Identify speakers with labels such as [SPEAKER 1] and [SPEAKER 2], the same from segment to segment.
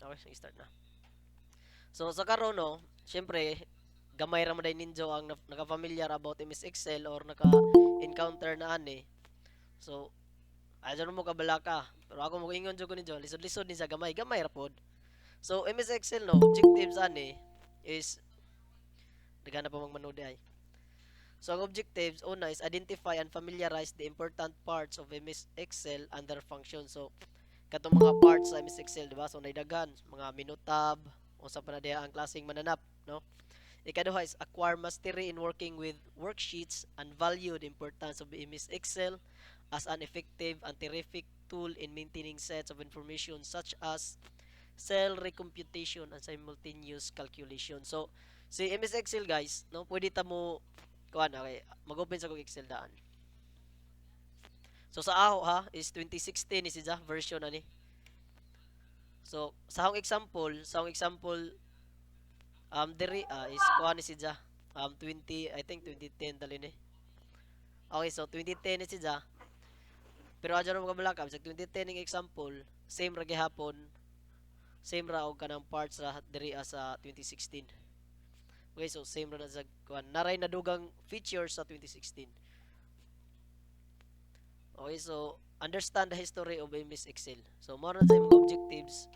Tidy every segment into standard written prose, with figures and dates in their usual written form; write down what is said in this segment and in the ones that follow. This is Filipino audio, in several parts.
[SPEAKER 1] Okay, sige, start na. So sa karon no, syempre gamay ra man day ninyo ang naka-familiar about MS Excel or naka-encounter na ani. So adyo mo kabalaka. Pero ako mo ingon jud ko ninyo, lisod-lisod ni sa gamay ra pod. So MS Excel no, objectives ani is nagana pa mang manood ay. So ang objectives una is identify and familiarize the important parts of MS Excel and their function. So katong mga parts sa MS Excel, di ba? So naidaghan mga menu tab, unsa pa na diha ang klaseng mananap, no? Ikaduha is acquire mastery in working with worksheets and value the importance of MS Excel as an effective and terrific tool in maintaining sets of information such as cell recomputation and simultaneous calculation. So, si MS Excel guys, no, pwede ta mo kuan okay, mag-open sa kong Excel daan. So sa aho ha is 2016 ni siya version ani. So sa akong example diri is kuha ni siya 20 I think 2010 dali ni. Okay, so 2010 ni siya. Pero adyo mo kabalaka sa 2010 ning example, same ra gihapon, same ra og kanang parts ra diri sa 2016. Okay, so same ra na sa kuan. Naray na dugang features sa 2016. Okay, so understand the history of MS Excel. So mo na sa mga objectives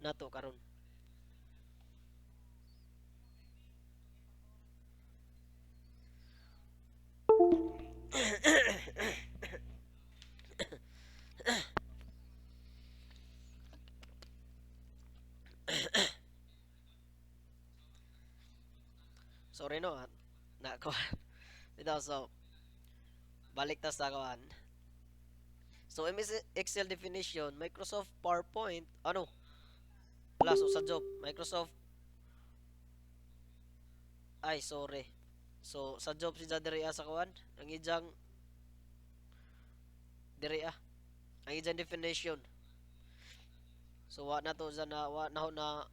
[SPEAKER 1] nato karon. Sorry no, na ko. Ito, so balik ta sa kuan. So MS Excel definition, Microsoft PowerPoint, ano? Wala, so sa job, Microsoft, ay sorry. So sa job si diri sa kuan, ang ijang diri ang ijang definition. So wa na to sa na wa na ho na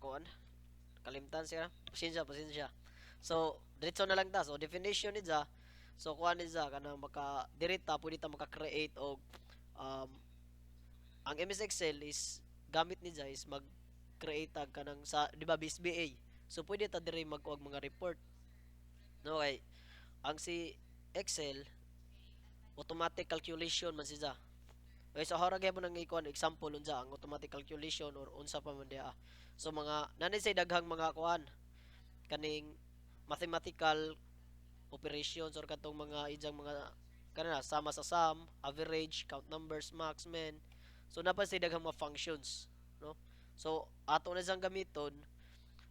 [SPEAKER 1] kuan, kalimtan siya. Pasensya. So diretso na lang ta. So definition ni ja. So kuan ni ja kanang maka dirita pwede ta maka-create og um, ang MS Excel is gamit ni ja is mag-create tag kanang sa di ba BSBA. So pwede ta diri magkuag mga report. No kay ang si Excel automatic calculation man siya. Okay, so hara gyapon ang ikuan example unsa ang automatic calculation or unsa pa man dia. So mga nanay say daghang mga kuan kaning mathematical operations or katong mga ijang mga kanana sama sa sum, average, count numbers, max, min. So napan say daghang mga functions, no? So ato na sang gamiton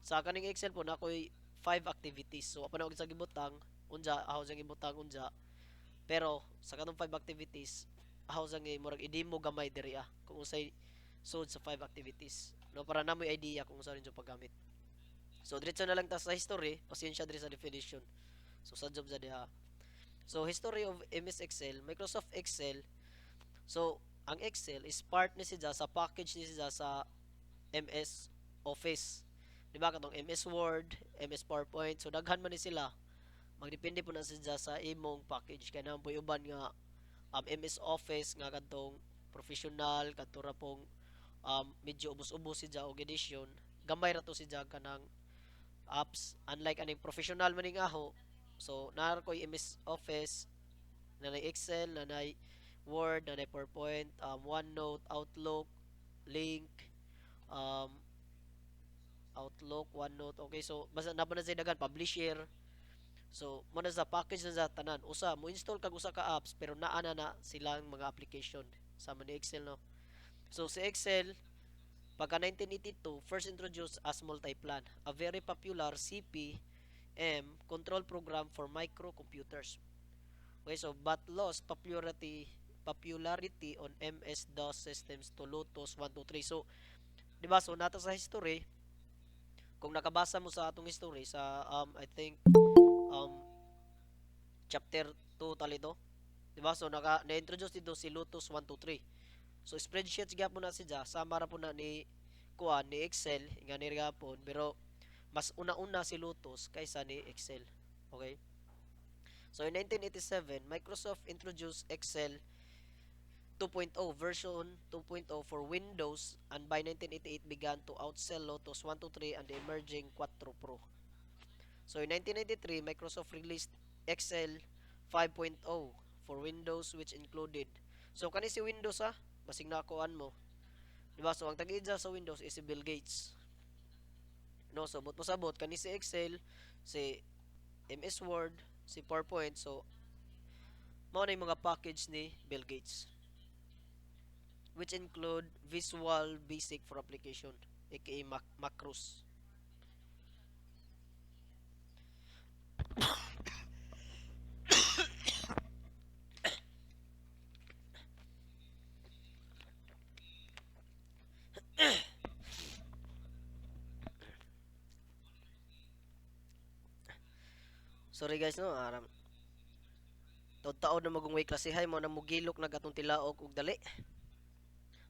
[SPEAKER 1] sa kaning Excel po na ako'y 5 activities. So apan ako sa gibutang unja ako sa gibutang unja pero sa kanong 5 activities ako sa murag i-demo gamay diri kung usay sud sa 5 activities. No para namoy idea kung unsa rin yung paggamit. So diretso na lang ta sa history, pasensya diri sa definition. So sa job sa diha. So history of MS Excel, Microsoft Excel. So ang Excel is part ni siya sa package ni siya sa MS Office. Di ba katong MS Word, MS PowerPoint. So daghan man ni sila. Magdepende po na siya sa imong package kaya naman po uban nga MS Office nga kadtong professional kadto ra pong medyo ubos-ubos siya og edition. Gamay ra to siya kanang apps unlike aning professional maning aho. So naa ko MS Office, nanay Excel, nanay Word, nanay PowerPoint, OneNote, Outlook, Link, um, Outlook, OneNote. Okay, so basta na ba na sa dagan publisher. So mo na sa package na sa tanan. Usa mo install kag usa ka apps pero naa na silang mga application sa ni Excel no. So si Excel pagka 1982 first introduced as multiplan, a very popular CP/M control program for microcomputers. Okay, so but lost popularity on MS-DOS systems to Lotus 123. So, di ba? So, nata sa history, kung nakabasa mo sa atong history sa I think um chapter 2 tali to. Di ba? So, na-introduce dito si Lotus 123. So, spreadsheets gyapon na siya, sama ra po na ni kuan ni Excel nga ni gapon, pero mas una-una si Lotus kaysa ni Excel. Okay? So in 1987, Microsoft introduced Excel 2.0 version 2.0 for Windows, and by 1988 began to outsell Lotus 123 and the emerging Quattro Pro. So in 1993, Microsoft released Excel 5.0 for Windows, which included, so kani si Windows basig nakuan mo, di ba? So ang tag-idsa sa Windows is si Bill Gates. No, so but pasabot kani si Excel, si MS Word, si PowerPoint. So mao na yung mga package ni Bill Gates, which include Visual Basic for application, aka macros. Sorry guys, no, taon na magungway klasihay mo na mugilok na gatong tilaok ug dali.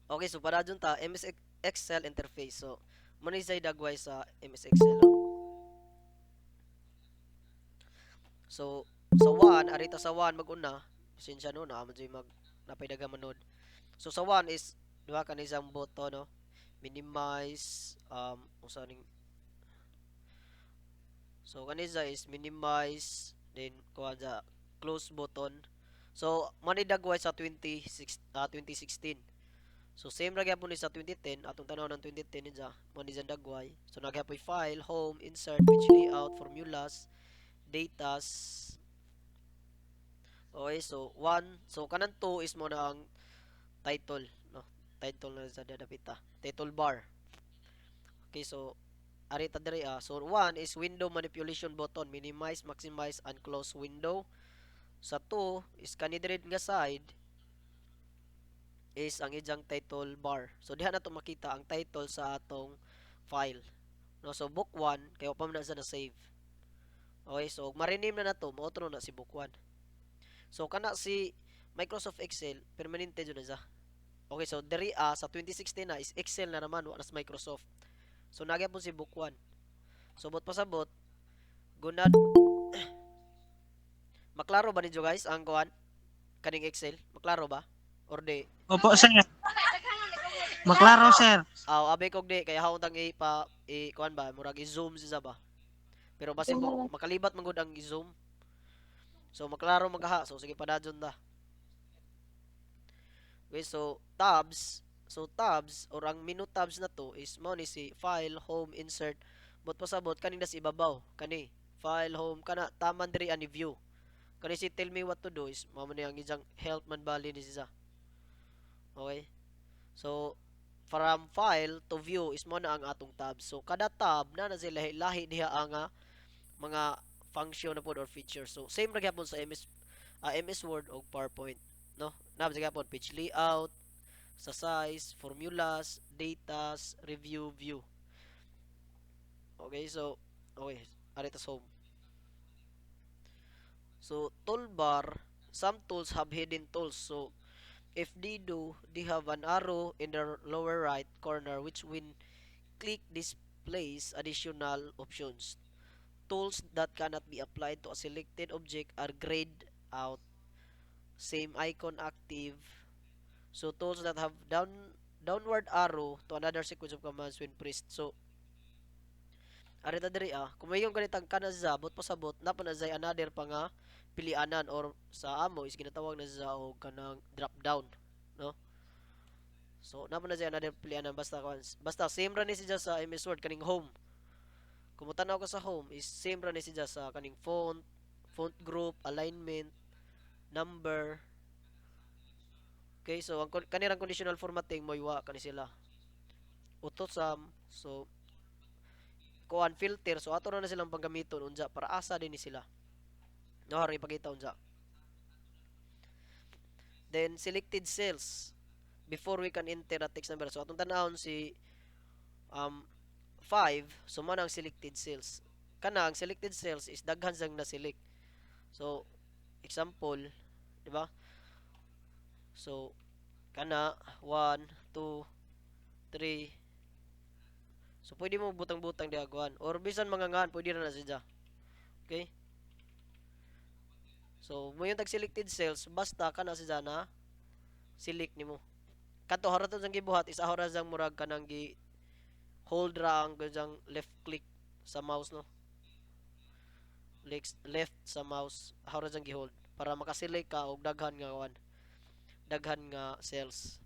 [SPEAKER 1] Okay, so para dun ta MS Excel interface. So mo ni say dagway sa MS Excel. So sa 1, arita sa 1 maguna, pasensya no na amo mag napay daga manod. So sa 1 is duha ka ni isang button, no, minimize, usa ning, so kanisa is minimize, then kuha sa close button. So money dagway sa 2016. So same ra gyapon ni sa 2010, atong tanaw ng 2010 ninja money sa dagway. So naghapoy file, home, insert, page layout, formulas, datas. Okay, so 1, so kanan 2 is mo na ang title, no. Title na sa dadapita. Title bar. Okay, so arita diri so 1 is window manipulation button, minimize, maximize, and close window. Sa 2 is kani diri nga side is ang ijang title bar. So diha na to makita ang title sa atong file. No, so book 1 kay pa man na sa na save. Okay, so ma-rename na nato, mo na si book 1. So kana si Microsoft Excel permanente jud na siya. Okay, so diri sa 2016 na is Excel na naman, wa na sa Microsoft. So nagyapon si book 1. So bot pasabot gunad maklaro ba ninyo guys ang kuan kaning Excel? Maklaro ba? Or di?
[SPEAKER 2] Opo, sir. Maklaro, sir.
[SPEAKER 1] Abe kog di kaya haon tang kuan ba, murag i-zoom siya ba. Pero basi makalibat man gud ang i-zoom. So maklaro magaha. So sige padadyon ta. Okay, so tabs. So tabs or ang menu tabs na to is mao ni si file, home, insert. But pasabot kaning das ibabaw. Kani file, home kana taman diri ani view. Kani si tell me what to do is mao ni ang ijang help man bali ni siya. Okay? So from file to view is mo na ang atong tab. So kada tab na sila lahi diha ang mga function na pod or feature. So same ra gyapon sa MS Word o PowerPoint, no? Na sa gyapon page layout, sa size, formulas, datas, review, view. Okay, so okay, arita sa home. So toolbar, some tools have hidden tools. So if they have an arrow in the lower right corner which when click displays additional options. Tools that cannot be applied to a selected object are grayed out. Same icon active. So tools that have downward arrow to another sequence of commands when pressed. So arita diri kung mayong ganitang kana sa bot pasabot na pa na another pa nga pilianan or sa amo is ginatawag na sa og kanang drop down, no? So na pa na another pilianan basta same ra ni siya sa MS Word kaning home. Kung tanaw ka sa home is same ra ni siya sa kaning font group, alignment, number. Okay, so ang kanirang conditional formatting mo iwa kani sila. Auto sum, so kuan filter, so ato na silang panggamiton unja para asa din ni sila. No, hari ipakita unja. Then selected cells before we can enter a text number. So atong tanawon si 5, so man ang selected cells. Kana ang selected cells is daghan sang na select. So example, di ba? So kana 1, 2, 3. So pwede mo butang-butang diagwan or bisan mga ngan pwede ra na siya. Okay? So mo yung tag selected cells basta kana siya na select nimo. Kato hara to sang gibuhat is ahora sang murag kanang gi hold ra ang kajang left click sa mouse no. Left sa mouse ahora sang gi-hold para makaselect ka og daghan nga kuan, daghan nga cells.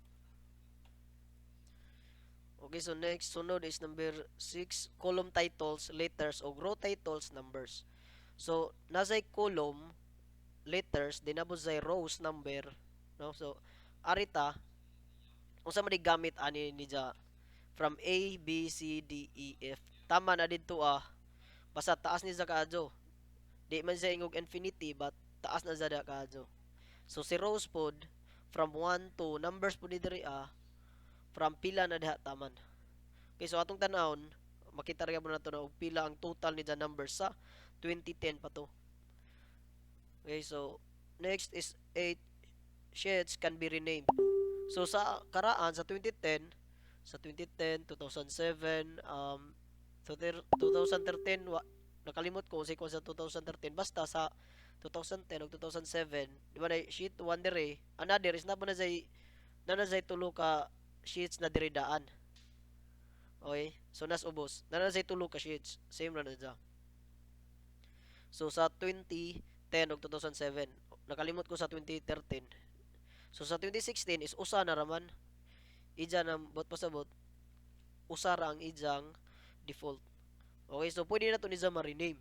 [SPEAKER 1] Okay, so next sunod is number 6, column titles, letters o row titles, numbers. So nasay column letters dinabuzay rows number no. So arita unsa man gamit ani ni ja from A, B, C, D, E, F. Tama na didto basta taas ni sa kaadyo. Di man siya ingog infinity but taas na sa kaadyo. So si rows pod from 1 to numbers pod ni diri from pila na diha taman. Okay, so atong tanawon makita ra gyud nato na og pila ang total ni the numbers sa 2010 pa to. Okay, so next is 8 sheets can be renamed. So sa karaan sa 2010, 2007, to 2013 nakalimot ko sa sa 2013 basta sa 2010 ug 2007 di ba na sheet 1 dire another is na na say tulo ka sheets na dire daan. Okay, so nas ubos na na say tulo ka sheets same ra na dyan. So sa 2010 ug 2007 nakalimot ko sa 2013. So sa 2016 is usa na raman ija na bot pasabot usa ra ang ijang default. Okay, so pwede na to niya ma-rename.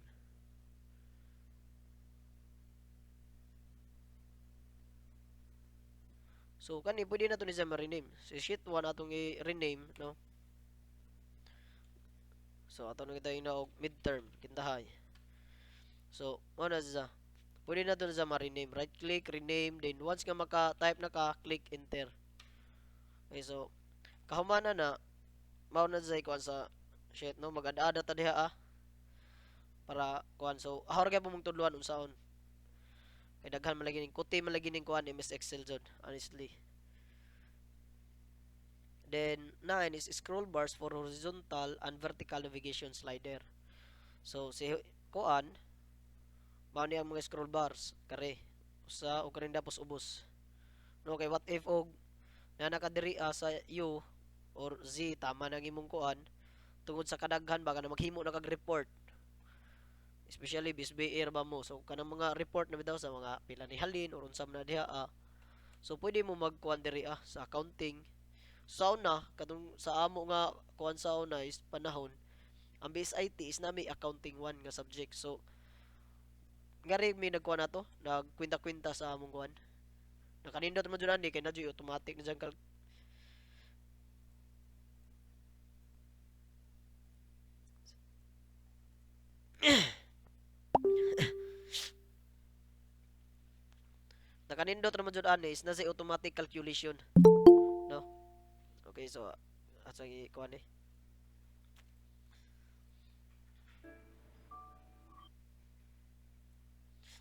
[SPEAKER 1] So kani pwede na to niya ma-rename. Si sheet 1 atong i-rename no. So ato na kita ina og midterm kintahay. So mo na siya. Pwede na to niya ma-rename. Right click, rename, then once nga maka-type na ka, click enter. Okay, so kahumana na mao na siya kuan sa sheet no, mag-ada ta diha para kuan. So ahor kay pumong tudluan unsaon kay daghan man lagi ning kuti man lagi ning kuan MS Excel jud honestly. Then 9 is scroll bars for horizontal and vertical navigation slider. So si kuan mao ni ang mga scroll bars kare usa o karing dapos ubos no. Kay what if og na nakadiri sa U or Z tama nang imong kuan tungod sa kadaghan baga na maghimo na kag report, especially BSBR ba mo. So kanang mga report na bitaw sa mga pila ni halin or unsam na diha so pwede mo magkuan diri sa accounting. Sauna katong sa amo nga kuan sauna is panahon ang BSIT is nami accounting 1 nga subject. So ngari mi nagkuan nato nagkwenta-kwenta sa among kuan nakanindot man jud ani kay na jud automatic na jang nakanindot naman jud ani is na sa automatic calculation no. Okay, so asa gi kuan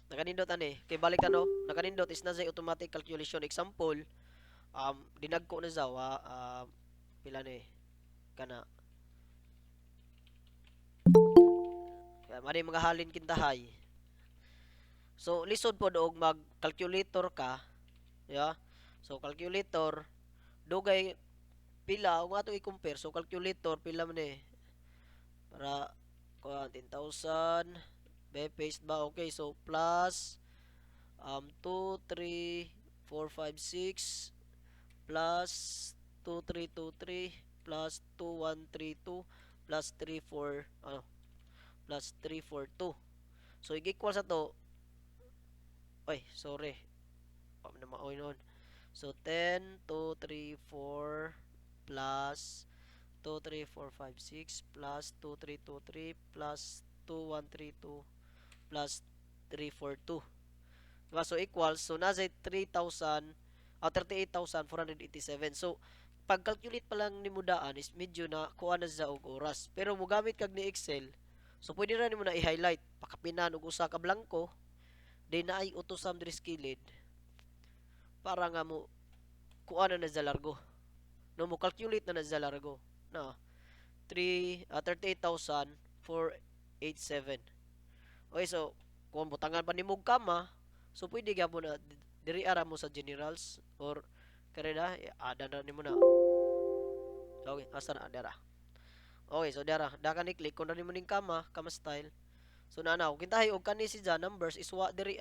[SPEAKER 1] nakanindot ani kay balik no nakanindot is na sa automatic calculation. Example dinagko na zawa pila ni kana mani mga halin kintahay. So lisod pod og mag calculator ka yeah. So calculator dugay pila og ato i-compare. So calculator pila man para kuan 10,000 paste ba. Okay, so plus 2 3 4 5 6 plus 2 3 2 3 plus 2 1 3 2 plus 3 4 plus 3 4 2. So i-equal sa to oy sorry na maoy noon. So 10 2 3 4 plus 2 3 4 5 6 plus 2 3 2 3 plus 2 1 3 2 plus 3 4 2. Diba? So equals, so nasa 3,000 38,487. So pag-calculate pa lang ni mo daan is medyo na kuha na sa og oras. Pero mo gamit kag ni Excel, so pwede ra nimo na i-highlight pakapinan og usa ka blanco then na ay auto-sum diri skilled para nga mo kuha na sa largo. No mo calculate na sa largo. Na 38,487. Okay, so kung butangan pa ni mo kama, so pwede gyapon na diri ara mo sa generals or Kare na ada na nimo na. Okay, asa na dara. Okay, so dara, da ka ni click kun nimo ning kama style. So na kung kintahay og kani si ja numbers is wa diri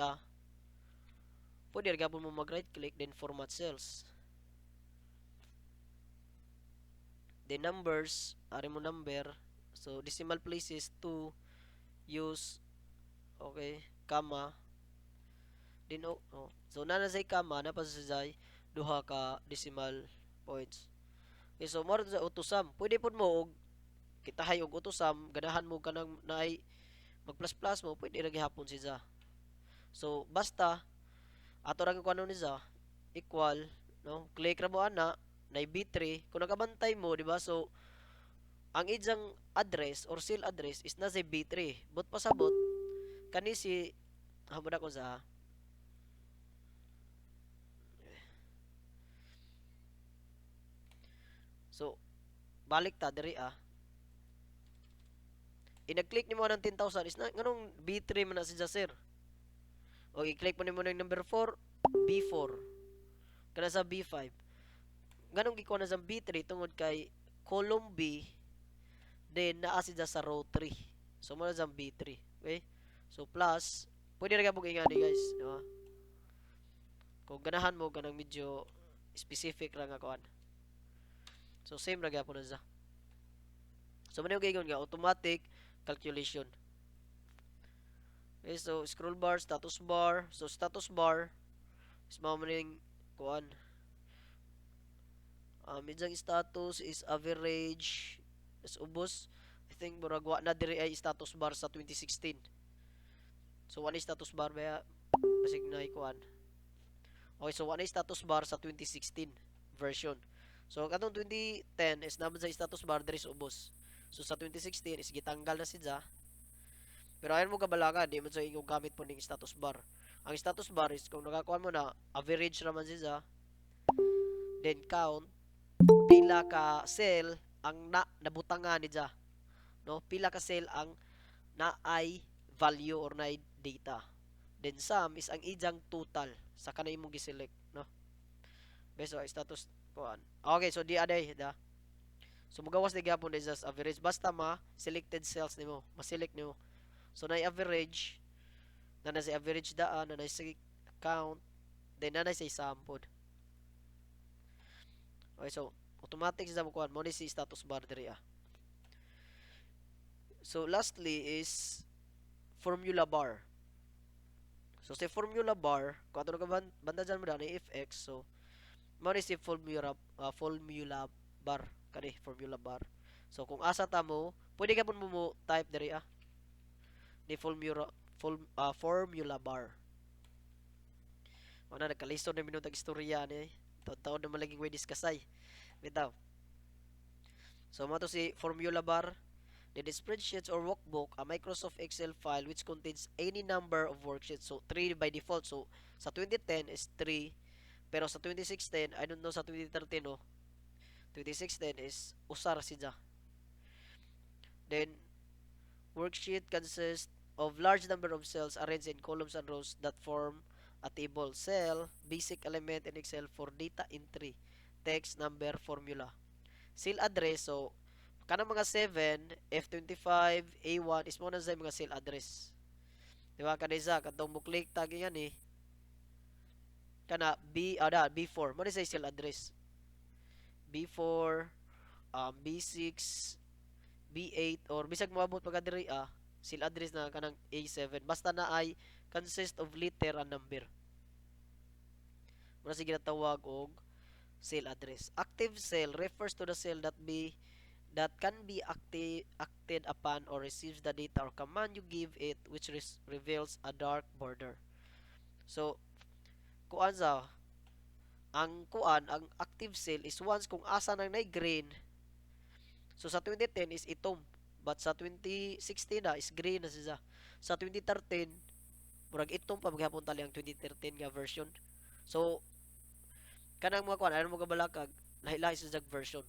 [SPEAKER 1] pwede ra gyapon mo mag right click then format cells. The numbers, ari mo number. So decimal places to use okay, comma. Then so na say comma na pa sa duha ka decimal points. Okay, so more sa utusam. Pwede pud mo og kitahay og utusam, ganahan mo kanang naay mag plus plus mo, pwede ra gihapon siya. So basta ato ra ko ano ni sa equal no, click ra mo ana na B3 kung nakabantay mo di ba, so ang idyang address or cell address is na sa B3 but pasabot kani si hamuna ko sa so balik ta diri inag-click nimo ng 10,000 is na nganong B3 man na si sir, o i-click mo nimo ng number 4 B4 kana sa B5 nganong gikuha na sa B3 tungod kay column B then naa siya sa row 3, so mo na sa B3. Okay, so plus pwede ra gyud ingani guys, no? Kung ganahan mo ganang medyo specific lang nga kuan, so same ra gyapon na siya. So man yung gigon nga automatic calculation. Okay, so scroll bar, status bar. So status bar is mao man yung kuan. Midyang status is average. Is ubos. I think murag wa na diri ay status bar sa 2016. So one is status bar ba basig na kuan. Okay, so one is status bar sa 2016 version. So katong 2010 is naman sa status bar diri sa ubos. So sa 2016 is gitanggal na siya. Pero ayon mo kabalakan, di man sa inyong gamit po ning status bar. Ang status bar is kung nakakuha mo na average naman siya, then count pila ka cell ang nabutangan ni ja, no? Pila ka cell ang naay value or naay data. Then sum is ang ijang total sa kanay imong gi-select, no? Beso status kuan. Okay, so di aday da. So mugawas na gyapon na just average basta selected cells nimo, ma-select nimo. So na average na sa average daan na sa count then na sa sum pod. Okay, so automatic sa kuan mo ni si status bar diri So lastly is formula bar. So sa formula bar kung ato ka banda dyan mo ni fx, so mo ni si formula bar kani formula bar. So kung asa ta mo pwede ka pun mo type diri ni formula bar. Wala nagkalisto na minutag istorya ni taon na malaging way diskasay bitaw. So mo to si formula bar. Then spreadsheets or workbook, a Microsoft Excel file which contains any number of worksheets. So 3 by default. So sa 2010 is 3, pero sa 2016 I don't know sa 2013 no. 2016 is usar siya. Then worksheet consists of large number of cells arranged in columns and rows that form a table. Cell, basic element in Excel for data entry, text, number, formula. Cell address, so kanang mga 7, F25, A1 is mo na sa mga cell address. Diba kanisa katong mo click tag yan kana B4 mo na sa cell address. B4, B6, B8 or bisag moabot pagka diri cell address na kanang A7 basta na ay consist of letter and number. Muna sige natawag og cell address. Active cell refers to the cell that can be acted upon or receives the data or command you give it which reveals a dark border. So, kuan ang active cell is once kung asa nang nay green. So sa 2010 is itom, but sa 2016 na is green na siya. Sa 2013 murag itom pa maghapon tali ang 2013 nga version. So kanang mga kuan aron mo kabalakag lahi-lahi sa version.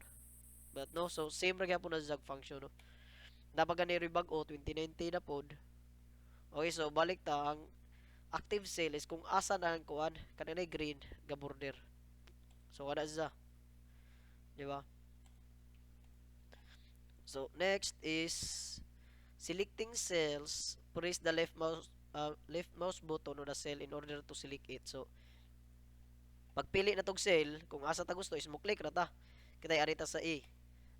[SPEAKER 1] But no, so same ra gyapon na zag function no. Dapat gani rebag-o 2019 na pod. Okay, so balik ta ang active cell is kung asa na ang kuan kanang green nga border. So wala siya, di ba? So next is selecting cells. Press the left mouse button on the cell in order to select it. So pagpili na tog cell, kung asa ta gusto is mo click ra ta. Kitay arita sa A.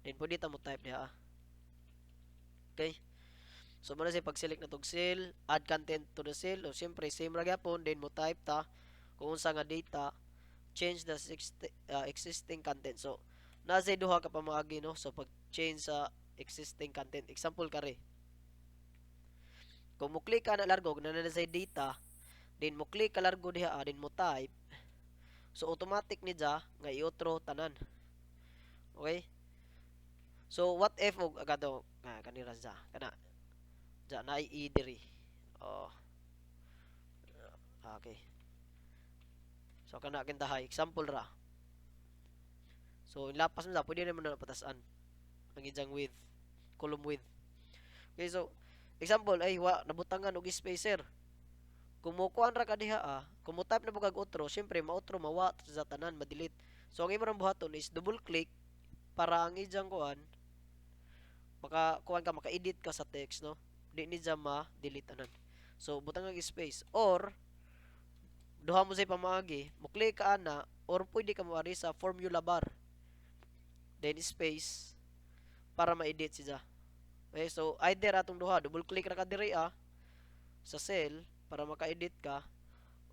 [SPEAKER 1] Then pwede ta mo type diha. Okay? So muna say pag-select na tog cell, add content to the cell. O siyempre same ra gyapon, then mo type ta kung unsa nga data, change the existing content. So nasa duha ka pamaagi, no? So pag change sa existing content, example kare. Kung mo click ka na largo na nasa data, then mo click ka largo diha, then mo type. So automatic ni ja nga i-outro tanan. Okay? So what if og agado kanira ja kana ja na i diri. Oh, okay. So kana kintahay example ra. So lapas mo sa pwede naman na patasan ang ijang width, column width. Okay, so example ay wa nabutangan og spacer. Kung mo kuan ra ka diha kung mo type na pagag outro, syempre ma-outro mawa sa tanan ma-delete. So ang imo rang buhaton is double click para ang ijang kuan maka-edit ka sa text, no? Di ni siya ma-delete anan. So butang ang space or duha mo say pamaagi, mo click ka ana or pwede ka mo sa formula bar. Then space para ma-edit siya. Okay, so either atong duha, double click ra ka diri sa cell para maka-edit ka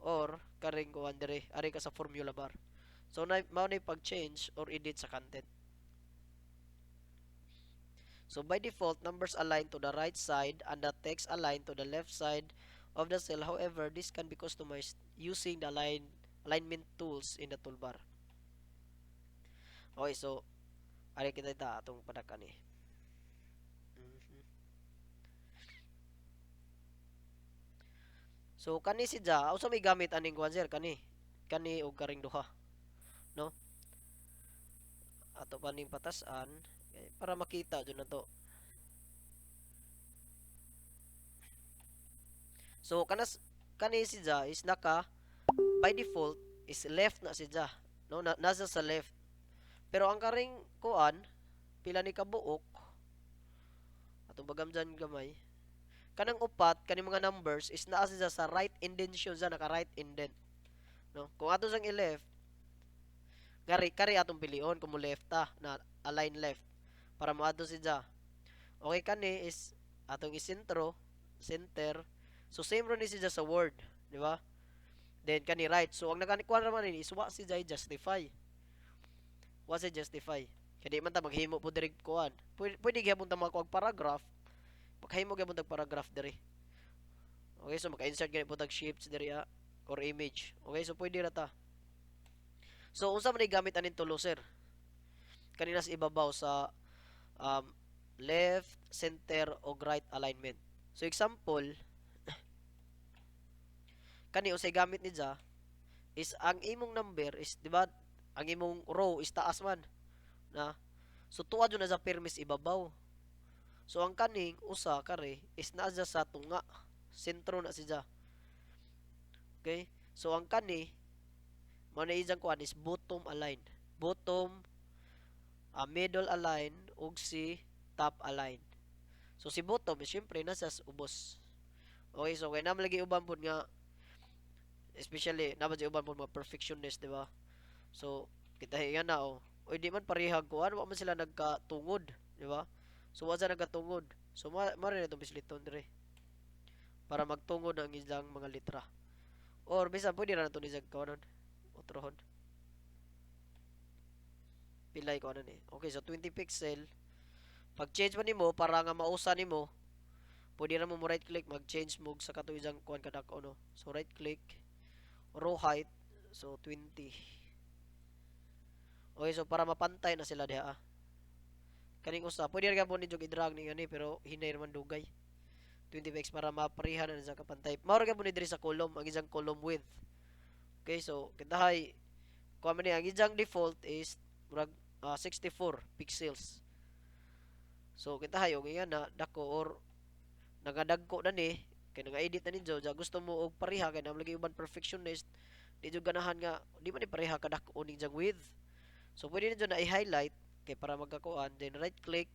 [SPEAKER 1] or karing kuan diri ari ka sa formula bar. So mao na pag-change or edit sa content. So by default, numbers align to the right side and the text align to the left side of the cell. However, this can be customized using the alignment tools in the toolbar. Okay, so ari kita atong padakan ni. So kani si Ja, usa may gamit aning kuan sir kani og karing duha, no? Ato paning patasan para makita jud nato. So kani si Ja is naka by default is left na si Ja, no? Nasa sa left. Pero ang karing kuan pila ni kabuok atong bagamjan gamay. Kanang upat kaning mga numbers is naa siya sa right indentation sa naka right indent, no? Kung ato sang i-left kari atong pilion kung mo left na align left para moadto siya. Okay kani is atong isentro center. So same ron ni siya sa word, di ba? Then kani right. So ang naganikuan raman ni is wa siya justify. Wa siya justify. Kadi man ta maghimo po diri kuan. Pwede gyapon ta makuha paragraph. Maghimo gyapon tag paragraph diri. Okay, so maka-insert gani po tag shapes diri or image. Okay, so pwede ra ta. So unsa man gamit aning tulo sir? Kanina sa ibabaw sa left, center o right alignment. So example, kani usay gamit ni Ja is ang imong number is di ba ang imong row is taas man na. So tuwa jud na sa permis ibabaw. So ang kaning usa kare is naa sa tunga, sentro na siya. Okay? So ang kani mao na ijang kuan is bottom align. Bottom, middle align ug si top align. So si bottom is syempre nasa ubos. Okay, so kay naman lagi uban pud nga especially naman si uban pud mga perfectionist, di ba? So kita yan na o di man parehag kuan, wa man sila nagkatungod, di ba? So wa sa nagkatungod. So mara na itong bisliton dire para magtungod ang isang mga litra. Or bisan pwede ra nato ni jag kawanon. Utrohon. Pilay ko ni. Okay, so 20 pixel. Pag change man nimo para nga mausa nimo, pwede ra mo right click mag-change mo sa katuyang kuan kadako, no. So right click row height, so 20. Okay, so para mapantay na sila diha. Kaning usa, pwede ra gyapon ni jog i-drag ni ani pero hinay man dugay. 20 px para mapareha na sa kapantay. Mao ra gyapon ni diri sa column, ang isang column width. Okay, so kitahay kuha man ni ang isang default is murag 64 pixels. So kitahay og iyan na dako or nagadagko na ni kay nga edit na ninyo ja gusto mo og pareha kay na lagi uban perfectionist di jud ganahan nga di man ni pareha kadako ning jang width. So pwede na jud na i-highlight kay para magkakuan, then right click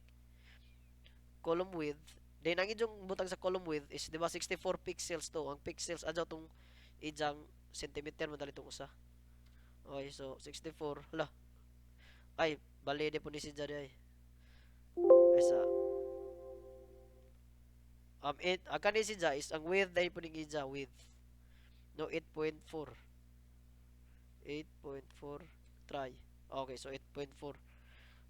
[SPEAKER 1] column width. Then ang inyong butang sa column width is di ba 64 pixels to. Ang pixels adto tong ijang centimeter madali tong usa. Okay, so 64. Hala. Ay, bali de po ni si Jari ay. Ay sa it ang kani si Ja is ang width dahil po ning ija width. No 8.4. 8.4 try. Okay, so 8.4.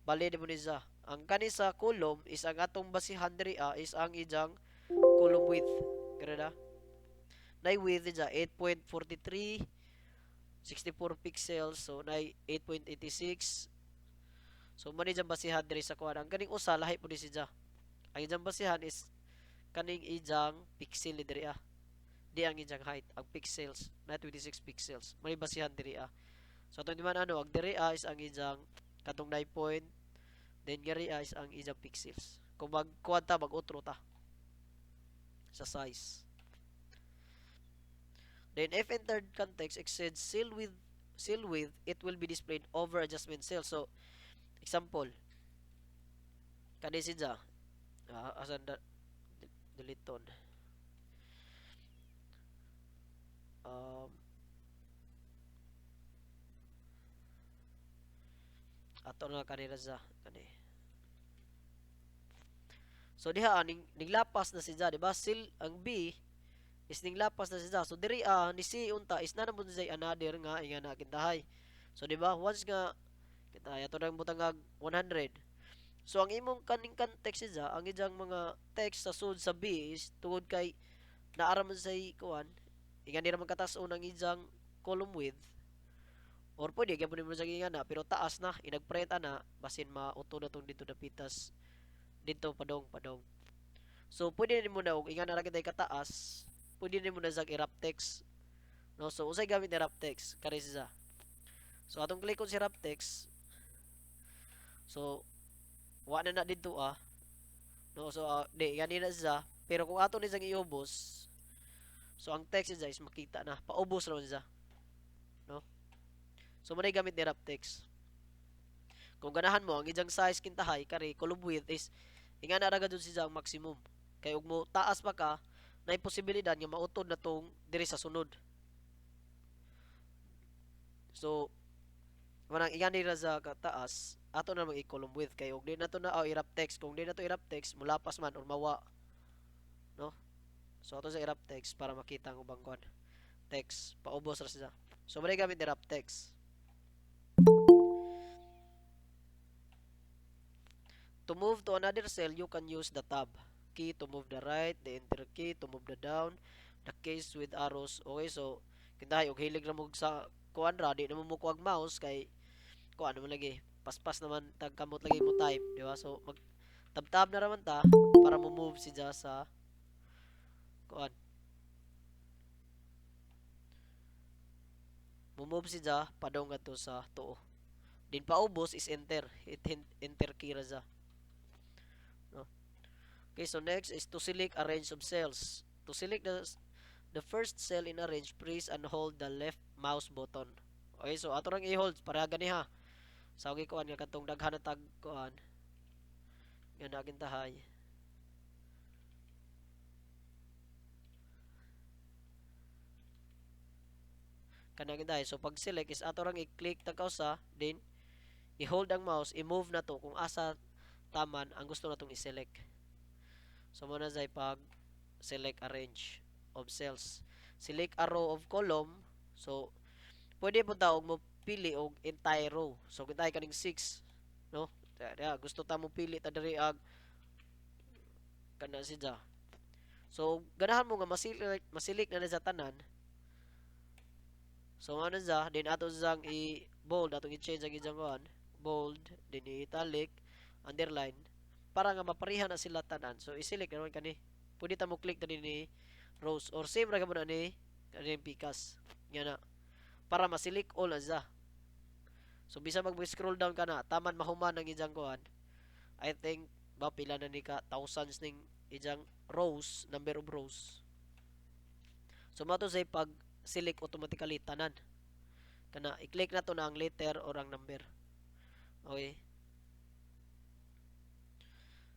[SPEAKER 1] Bali de po ni Ja. Ang kani sa column is ang atong basihan diri is ang ijang column width. Kada na width dija 8.43 64 pixels, so na 8.86. So mani jang basihan diri sa kuan. Ang kaning usa lahi po ni si Ja. Ang ijang basihan is kaning ijang pixel ni diri di ang ijang height, ang pixels na 26 pixels mani basihan diri so atong di man ano ang diri is ang ijang katong 9 point, then gari is ang ijang pixels. Kung magkuha ta mag-utro ta sa size. Then if entered context exceeds cell width, it will be displayed over adjustment cell. So example, kani si Ja asan deleton ato na kanira sa kani. So diha ninglapas na si Ja, di ba? Ang B is ninglapas na si Ja. So diri ni C unta is na namon say another nga inga na kintahay. So di ba? Once nga kita ato nang butangag 100. So ang imong kaning context si Ja, ang ijang mga text sa sud sa B is tungod kay naara man say kuan, inga ni ra man katas-on ang ijang column width. Or pwede gyapon mo sa inga na pero taas na inagprint ana basin mauto na tong dito dapitas dito padong. So pwede nimo na og inga na ra kitay kataas, pwede nimo na sa wrap text. No, so usay gamit ni wrap text kani siya. So atong click on si wrap text. So wa na dito No, so di gani na siya, pero kung ato ni sang iubos, so ang text niya is makita na paubos ra siya. No? So manay gamit ni wrap text. Kung ganahan mo ang ijang size kintahay kari column width is inga na ra gud siya ang maximum. Kay ug mo taas pa ka, na posibilidad nga mautod na tong diri sa sunod. So manang inga ni ra sa kataas, ato na mag i-column width kay ug di na to na i-wrap text. Kung di na to i-wrap text, mulapas man or mawa. No? So ato sa i-wrap text para makita ang ubang kuan. Text paubos ra siya. So manay gamit ni wrap text. To move to another cell, you can use the tab key to move the right, the enter key to move the down, the keys with arrows. Okay, so kintahay og hilig ra mo sa kuan ra, di naman mo kuag mouse kay kuan naman lagi. Paspas naman tagkamot lagi mo type, di ba? So mag tab-tab na raman ta para mo move siya sa kuan. Mo move siya padong adto sa tuo. Din paubos is enter. Enter key ra siya. No? Okay, so next is to select a range of cells. To select the first cell in a range, press and hold the left mouse button. Okay, so ato rang i-hold para gani ha. Sa okay kuan nga katong daghan na tag kuan. Nga na kintahay. Kana kintahay. So pag select is ato rang i-click tag kausa, then i-hold ang mouse, i-move na to kung asa taman ang gusto natong i-select. So muna say pag select a range of cells. Select a row of column. So pwede po ta og mo pili og entire row. So kita kaning 6, no? Gusto ta mo pili ta diri ag kana siya. So ganahan mo nga masilik na sa tanan. So ano siya, din ato sang i-bold, atong i-change ang ijang one. Bold, din i-italic, underline, para nga maparihan na sila tanan. So i-select naman kani. Pwede ta mo click na din ni rows or same ra muna ni kani pikas. Nga na para masilik all na siya. So bisa mag-scroll down ka na, taman mahuman ang ijang kuan. I think ba pila na ni ka thousands ning ijang rows, number of rows. So mato say pag select automatically tanan. Kana i-click na to na ang letter or ang number. Okay.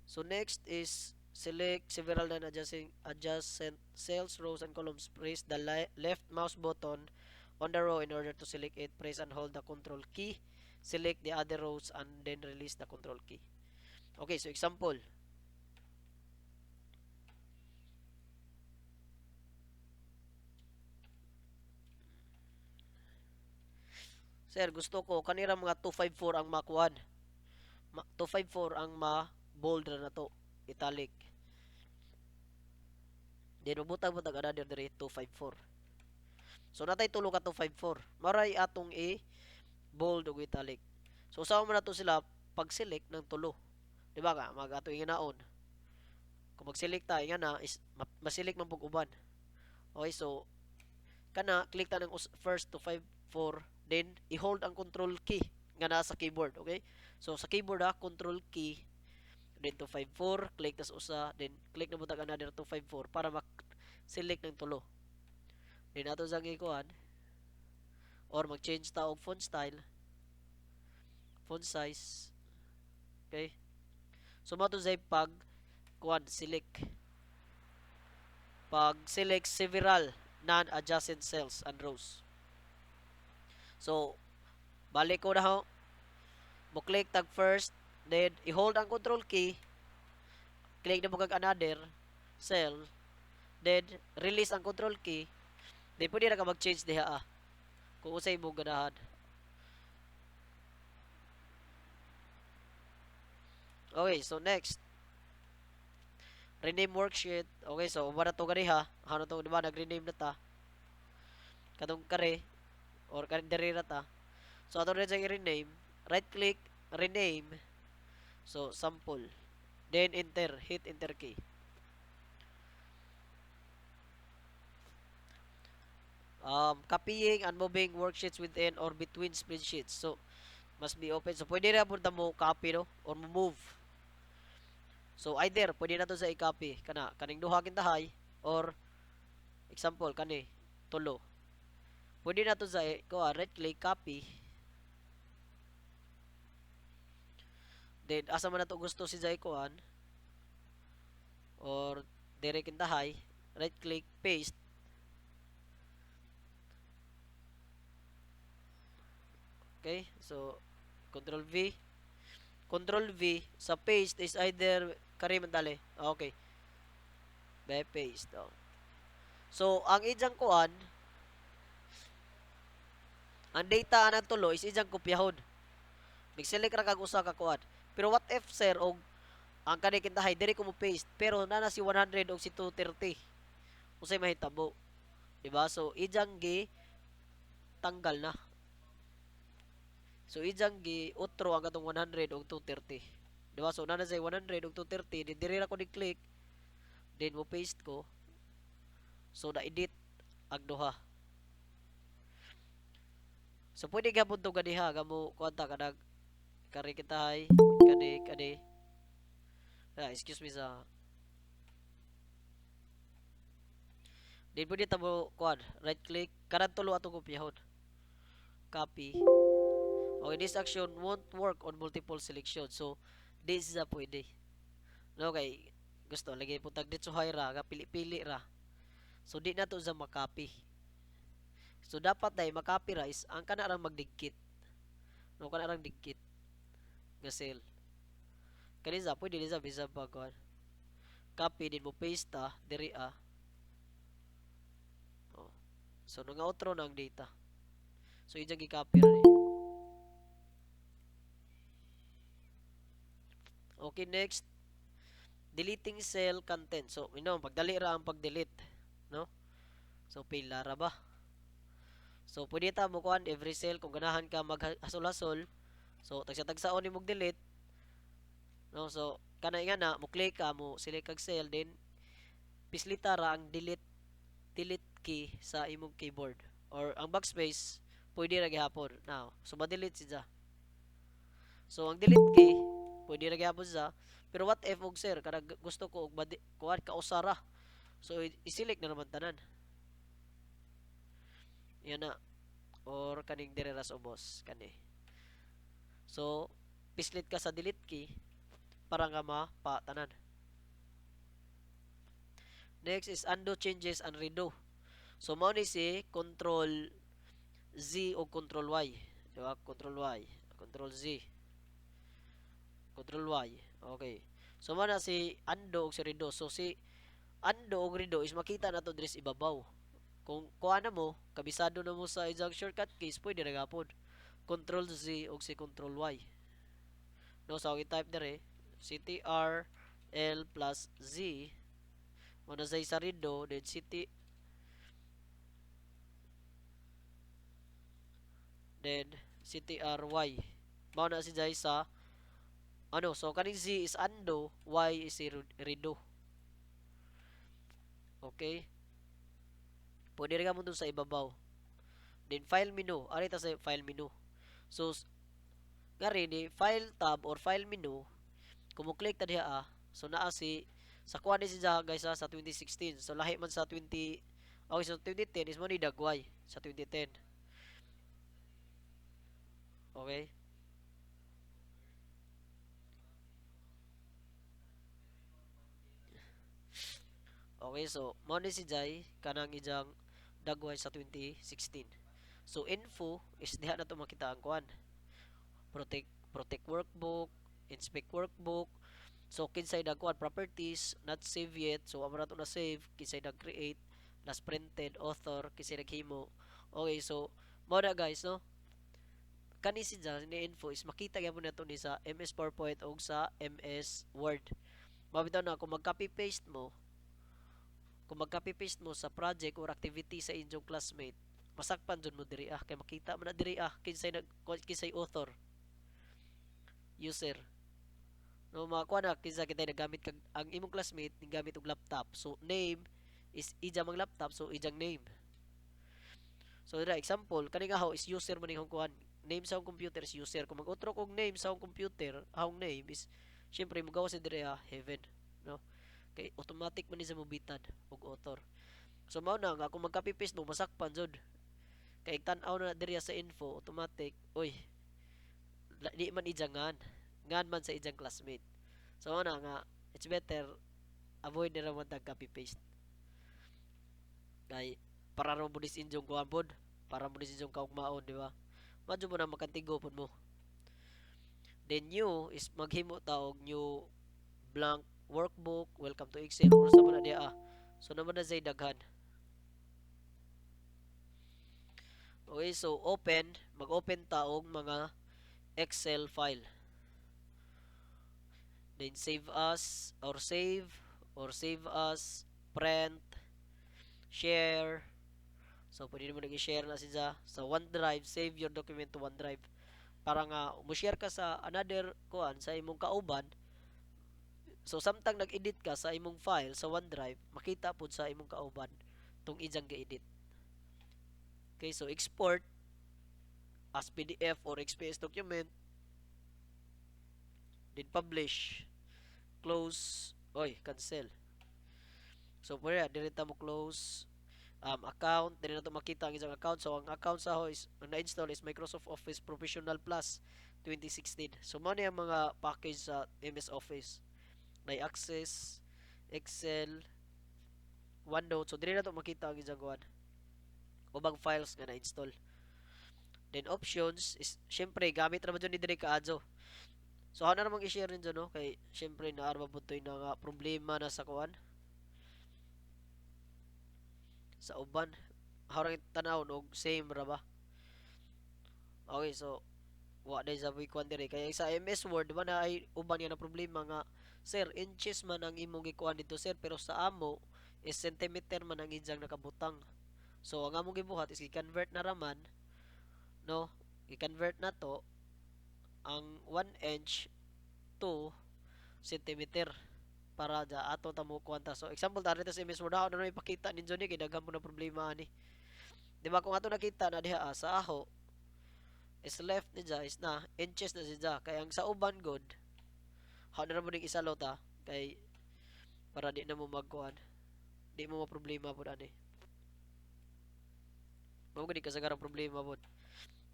[SPEAKER 1] So next is select several non-adjacent cells, rows, and columns. Press the left mouse button on the row in order to select it. Press and hold the control key. Select the other rows and then release the control key. Okay, so example. Sir, gusto ko kanira mga 254 ang makuan. 254 ang ma-bold na to, italic. Then butag-butag another diri 254. So natay tulo ka 254. Maray atong bold ug italic. So usaw man nato sila pag-select ng tulo. Di ba ka? Mag-ato inganaon. Kung mag-select ta ingana is ma-select man pug uban. Okay, so kana click ta ng first to 54, then i-hold ang control key nga nasa keyboard, okay? So sa keyboard control key, then 254, click tas usa, then click na butang another 254 para mak-select ng tulo. Then ato sang ikuan or mag-change ta og font style, font size, okay? So mato say pag kuan select, pag select several non-adjacent cells and rows. So balik ko na ho, mo click tag first, then i-hold ang control key, click na mo kag another cell, then release ang control key, then pwede na ka mag-change diha kung usay mo ganahan. Okay, so next, rename worksheet. Okay, so uba na to ganiha, ano to, diba, nag-rename na ta, katong kare, or kare na ta. So ato rin sa i-rename, right click, rename, so sample, then enter, hit enter key. Copying and moving worksheets within or between spreadsheets. So must be open. So pwede na punta mo copy, no, or mo move. So either pwede na to sa i-copy kana kaning duha kintahay, or example kani tulo. Pwede na to sa right click copy. Then asa man na to gusto si Zay kuan, or dire kintahay, right click paste. Okay, so control V. Control V sa paste is either kari man dali. Okay. Be paste. Oh. So ang ijang kuan, ang data anang tulo is ijang kopyahon. Mag-select ra kag usa ka kuan. Pero what if sir og ang kani kintahay diri ko mo paste pero nana si 100 og si 230. Usay mahitabo. Diba? So ijang gi tanggal na. So ijang gi utro ang atong 100 og 230. Diba? So nana say 100 og 230, di diri ra ko ni click. Then mo paste ko. So na edit ang duha. So pwede gapon to ganiha gamo kuanta kanang kari kitahay kani. Excuse me sa. Then pwede tamo kuan right click kanan tulo atong kopyahon. Copy. Okay, this action won't work on multiple selections. So this is a pwede. No, kay gusto lagi putag dito ra ga pili-pili ra. So di na to sa makopy. So dapat dai makopy ra is ang kana rang magdikit. No, kana rang dikit nga cell. Kani sa pwede sa bisa pagkuan. Copy din mo paste ta diri Oh. So nung outro na ang data. So ijang gi-copy ra ni. Okay, next. Deleting cell content. So, pagdali ra ang pag-delete, no? So, pila ra ba? So, pwede ta mo kuan every cell kung ganahan ka maghasol-hasol. So, tagsa-tagsaon ni mog delete, no? So, kana nga na mo click ka mo select kag cell, then pislita ra ang delete key sa imong keyboard or ang backspace pwede ra gihapon. Now, so ma-delete siya. So, ang delete key pwede ra gihapon siya. Pero what if og sir kada gusto ko og kuan ka usara. So i-select na naman tanan. Yan na. or kaning dire ra sa ubos kani. So pislit ka sa delete key para nga mapatanan. Next is undo changes and redo. So mao ni si control Z o control Y. Diba? Control Y, control Z, control Y. Okay. So mao na si undo ug si redo. So si undo ug redo is makita nato diri sa ibabaw. Kung kuha na mo, kabisado na mo sa ijang shortcut keys, pwede na gapon. Control Z ug si control Y. No, so i-type dire CTR L plus Z. Muna sa redo, then then CTRY. Mao na si Jai sa ano, so kaning Z is undo, Y is si redo. Okay? Pwede rin ka mo dun sa ibabaw. Then file menu, ari ta sa file menu. So nga rin ni file tab or file menu, kung mo click ta diha so naa si sa kuha ni si Jai guys sa 2016. So lahi man sa 20 okay, so 2010 is mo ni dagway sa 2010. Okay? Okay, so mo ni si Jai kanang ijang dagway sa 2016. So info is diha na to makita ang kuan. Protect workbook, inspect workbook. So kinsay nagkuan properties not save yet. So amo na to na save, kinsay nag-create, last printed, author, kinsay naghimo. Okay, so mo na guys, no? Kani si Jai ni info is makita gyapon nato ni sa MS PowerPoint o sa MS Word. Mabitaw na kung mag-copy paste mo, kung mag-copy paste mo sa project or activity sa inyong classmate, masakpan dun mo diri kay makita mo na diri kinsay author, user. No makakuha na kinsa kitay nagamit kag ang imong classmate ning gamit og laptop. So name is ija mang laptop, so ijang name. So dira example kaning aho is user man ning kuan. Name sa akong computer is user. Kung mag-utro kog name sa akong computer, ahong name is syempre mo gawas diri heaven, no? Kay automatic man ni sa mobitan og author. So mao na nga kung mag-copy paste mo masakpan jud. Kay tan-aw na diri sa info automatic, oy, di man ijangan. Ngan man sa ijang classmate. So mao na nga it's better avoid na naman tag copy paste. Kay para ra mo dis inyong kuan pod, para mo dis inyong kaugmaon, di ba? Madyo mo na makantigo pod mo. Then new is maghimo ta og new blank workbook, welcome to Excel, or sa man na diya So naman na say daghan. Okay, so open, mag-open ta og mga Excel file. Then save as, print, share. So pwede mo nag-share na siya sa OneDrive, save your document to OneDrive. Para nga mo-share ka sa another kuan sa imong kauban. So samtang nag-edit ka sa imong file sa OneDrive, makita pud sa imong kauban tung ijang ga-edit. Okay, so export as PDF or XPS document. Then publish. Close. Oy, cancel. So pwede dire ta mo close account. Dire na to makita ang isang account. So ang account sa is ang na-install is Microsoft Office Professional Plus 2016. So mo ang mga package sa MS Office. May Access, Excel, OneNote. So dire na to makita ang isang kuan. Ubang files nga na-install. Then options is syempre gamit ra man ni dire kaadso. So ano namang i-share rin dyan, no? Kay syempre naarma po ito yung problema na sa kuan sa uban. Harang tanaw og same ra ba? Okay, so wa day sa kuan dire kaya sa MS Word ba na ay uban nga na problema nga sir inches man ang imong gikuan dito sir pero sa amo is centimeter man ang idyang nakabutang. So ang among gibuhat is i-convert na raman, no? I-convert na to ang 1 inch to centimeter para da ato ta mo kwanta. So example ta sa MS Word ako na ipakita ninyo ni kay daghan mo na problema ani. Di ba kung ato nakita na diha sa aho is left ni ja is na inches na siya kay ang sa uban god how na mo ning isalo ta kay para di na mo magkuan di mo problema pud ani. Mao gani kasagaran problema pod.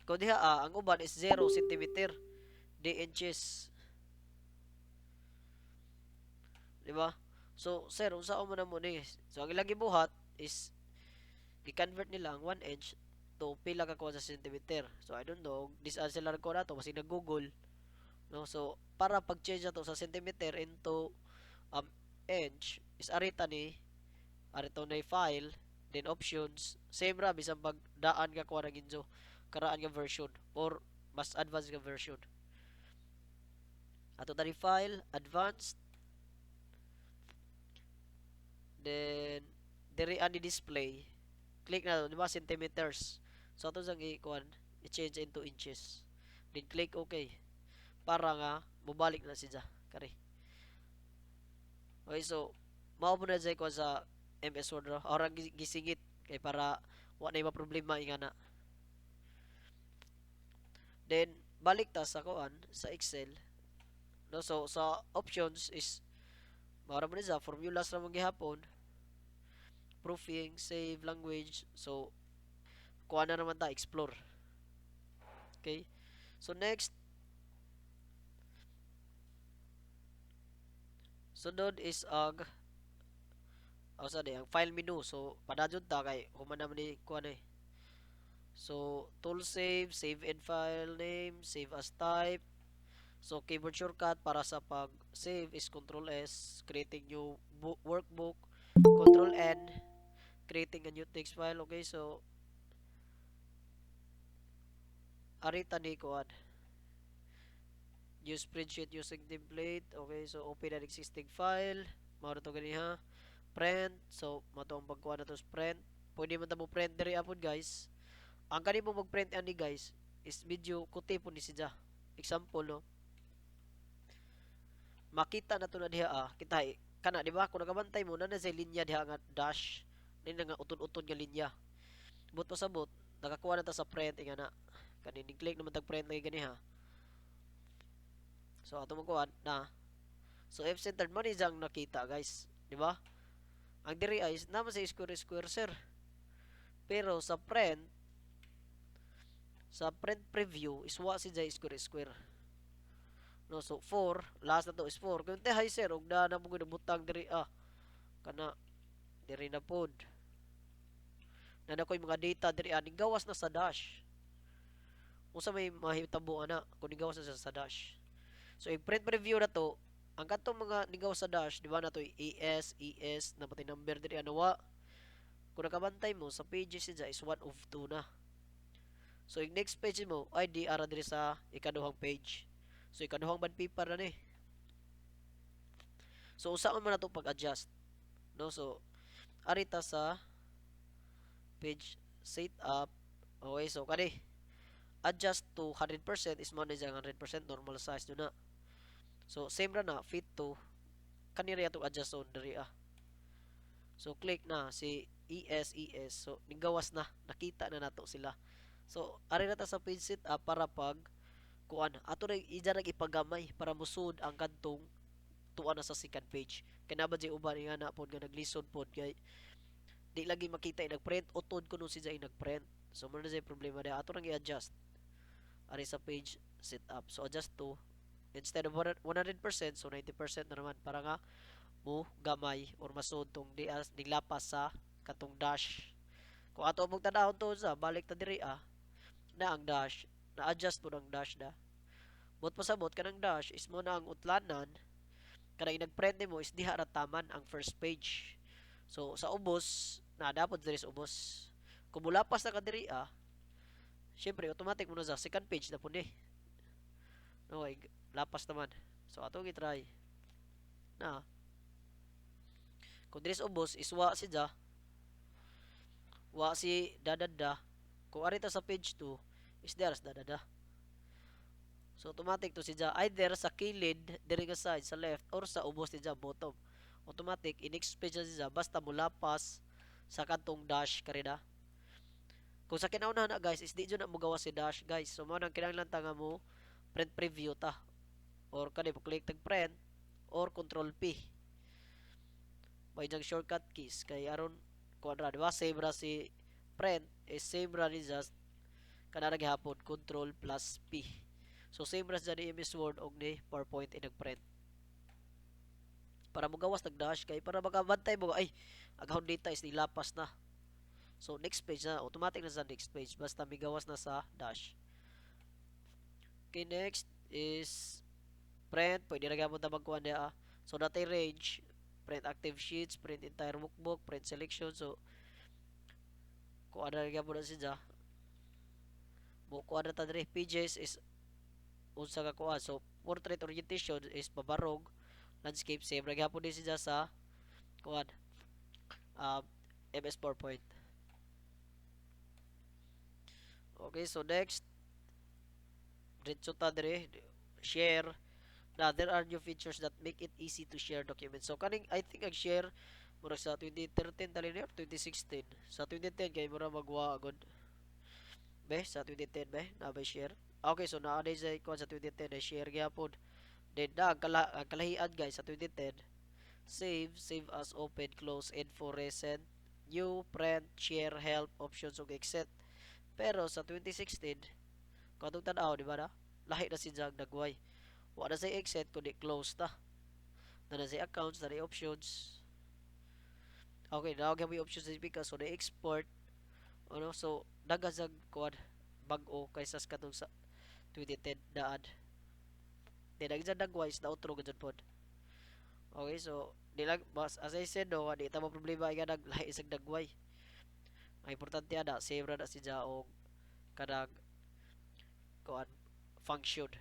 [SPEAKER 1] Kung diha ang uban is 0 centimeter di inches, di ba? So sir, unsa man na mo ni? So ang ilang gibuhat is i-convert nila ang 1 inch to pila ka kuha sa centimeter. So I don't know, this answer lang ko na to kasi nag-google, no? So para pag-change na to sa centimeter into um inch is arito na file, then options, same ra bisan pag daan ka kuha ng inyo karaan nga version or mas advanced nga version. Ato tani file, advanced, then diri ani display, click na to, di ba centimeters. So ato sang i-kuan, i-change into inches. Then click OK para nga mobalik na siya kari. Okay, so mao po na dyan ko sa MS Word ra. Orang gisingit kay para wa na problema inga na. Then balik ta sa kuan sa Excel. No, so sa options is mara man sa formulas ra man gihapon. Proofing, save language. So kuan na naman ta explore. Okay? So next, sunod is ang ang file menu. So padadyon ta kay human naman ni kuan eh. So tool save, save in file name, save as type. So keyboard shortcut para sa pag-save is Control S, creating new workbook, Control N, creating a new text file. Okay, so arita ni kuan. Use spreadsheet using template. Okay, so open an existing file. Mao to ganiha. Print. So mao to ang pagkuha na to print. Pwede man ta mo print diri apod guys. Ang kani mo mag-print ani guys is medyo kuti po ni siya. Example no. Makita na to na diha kita kana di ba kung nakabantay mo na sa linya diha nga dash ni nga utod-utod nga linya. But pasabot nakakuha na ta sa print nga na kanini click naman tag print lagi ganiha. So ato mo kuha na. So F-centered man is ang nakita guys, di ba? Ang diri ay naman sa square sir. Pero sa print preview is wa si jay square. No, so 4, last na to is 4. Kung hay sir, og na mo butang diri kana diri na pod. Na koy mga data diri ni gawas na sa dash. Unsa may mahitabo ana kung nigawas na sa dash. So i-print preview na to, ang katong mga nigawas sa dash, di ba na to ES na pati number diri wa. Kung nakabantay mo sa pages siya is 1 of 2 na. So yung next page mo ay di ara diri sa ikaduhang page. So ikaduhang band paper na ni. So usaon man nato pag-adjust. No, so arita sa page setup. Okay, so kani adjust to 100% is man ang 100% normal size do na. So same ra na fit to kanira to adjust on diri So click na si ES. So nigawas na, nakita na nato sila. So ari na ta sa page setup para pag kuan ato na ipagamay para musud ang kantong tuwa na sa second page. Kanaba jay uban nga na pod nga naglisod pod kay di lagi makita nagprint utod kuno si jay nagprint. So mo na jay problema dia ato nang i-adjust ari sa page setup. So adjust to instead of 100% so 90% na naman para nga mo gamay or masud tong dias niglapas sa katong dash. Kung ato mong tanahon to sa balik ta diri na ang dash na adjust po ng dash da. Bot pasabot kanang dash is mo na ang utlanan kanang nagprint mo is diha ra taman ang first page. So sa ubos na dapat diri sa ubos. Kung mulapas na ka diri syempre automatic mo na sa second page na po ni. No, ay lapas naman. So ato gi-try. Na kung diri sa ubos is wa si dadada. Kung arita sa page 2 is there's dadada. So automatic to siya either sa kilid diri nga side sa left or sa ubos siya bottom. Automatic in-next page siya basta mulapas sa kantong dash karida. Kung sa kinaunahan na guys is di jud na mo gawa si dash guys. So mo nang kinahanglan ta nga mo print preview ta or kani mo click tag print or control P. May jang shortcut keys kay aron kuan ra di ba save ra si print is same ra ni just kana ra gihapon control plus P. So same ra sa ni MS Word og ni PowerPoint nag-print. Para mo gawas nag-dash kay para makabantay mo ay agahon data is nilapas na. So next page na automatic na sa next page basta migawas na sa dash. Okay, next is print. Pwede na gamon ta magkuha niya. So data range, print active sheets, print entire workbook, print selection. So kuha na gamon na siya. Mo kuha na ta diri pages is unsa ka kuha. So portrait orientation is pabarog, landscape same ra gyapon din siya sa kuha um, MS PowerPoint. Okay, so next diretso ta diri share. Now, there are new features that make it easy to share documents. So, kaning, I think, ag-share, mura sa 2013, tali na 2016. Sa 2010, kay mura magwa agad. Be, sa 2010, be, na ba share? Okay, so, nowadays, ay, kung sa 2010, ay share gyapon. Then, ang kalahian, guys, sa 2010, save as open, close, info, recent, new, print, share, help, options, ug exit. Pero, sa 2016, kung itong tanaw, di ba na? Lahi na si Jag nagway. Wala na sa exit, kundi close na. Na sa accounts, na options. Okay, now yung options is because so na-export. Ano, so, nagazag kuwan bag-o kaysa sa katong sa 2010 daan. Then, nagdyan nagwise na outro ganyan pod. Okay, so, nilang, as I said, no, di tamo problema nga naglahi isang nagway. Ang importante na, save na si Jaong kanang kuwan function.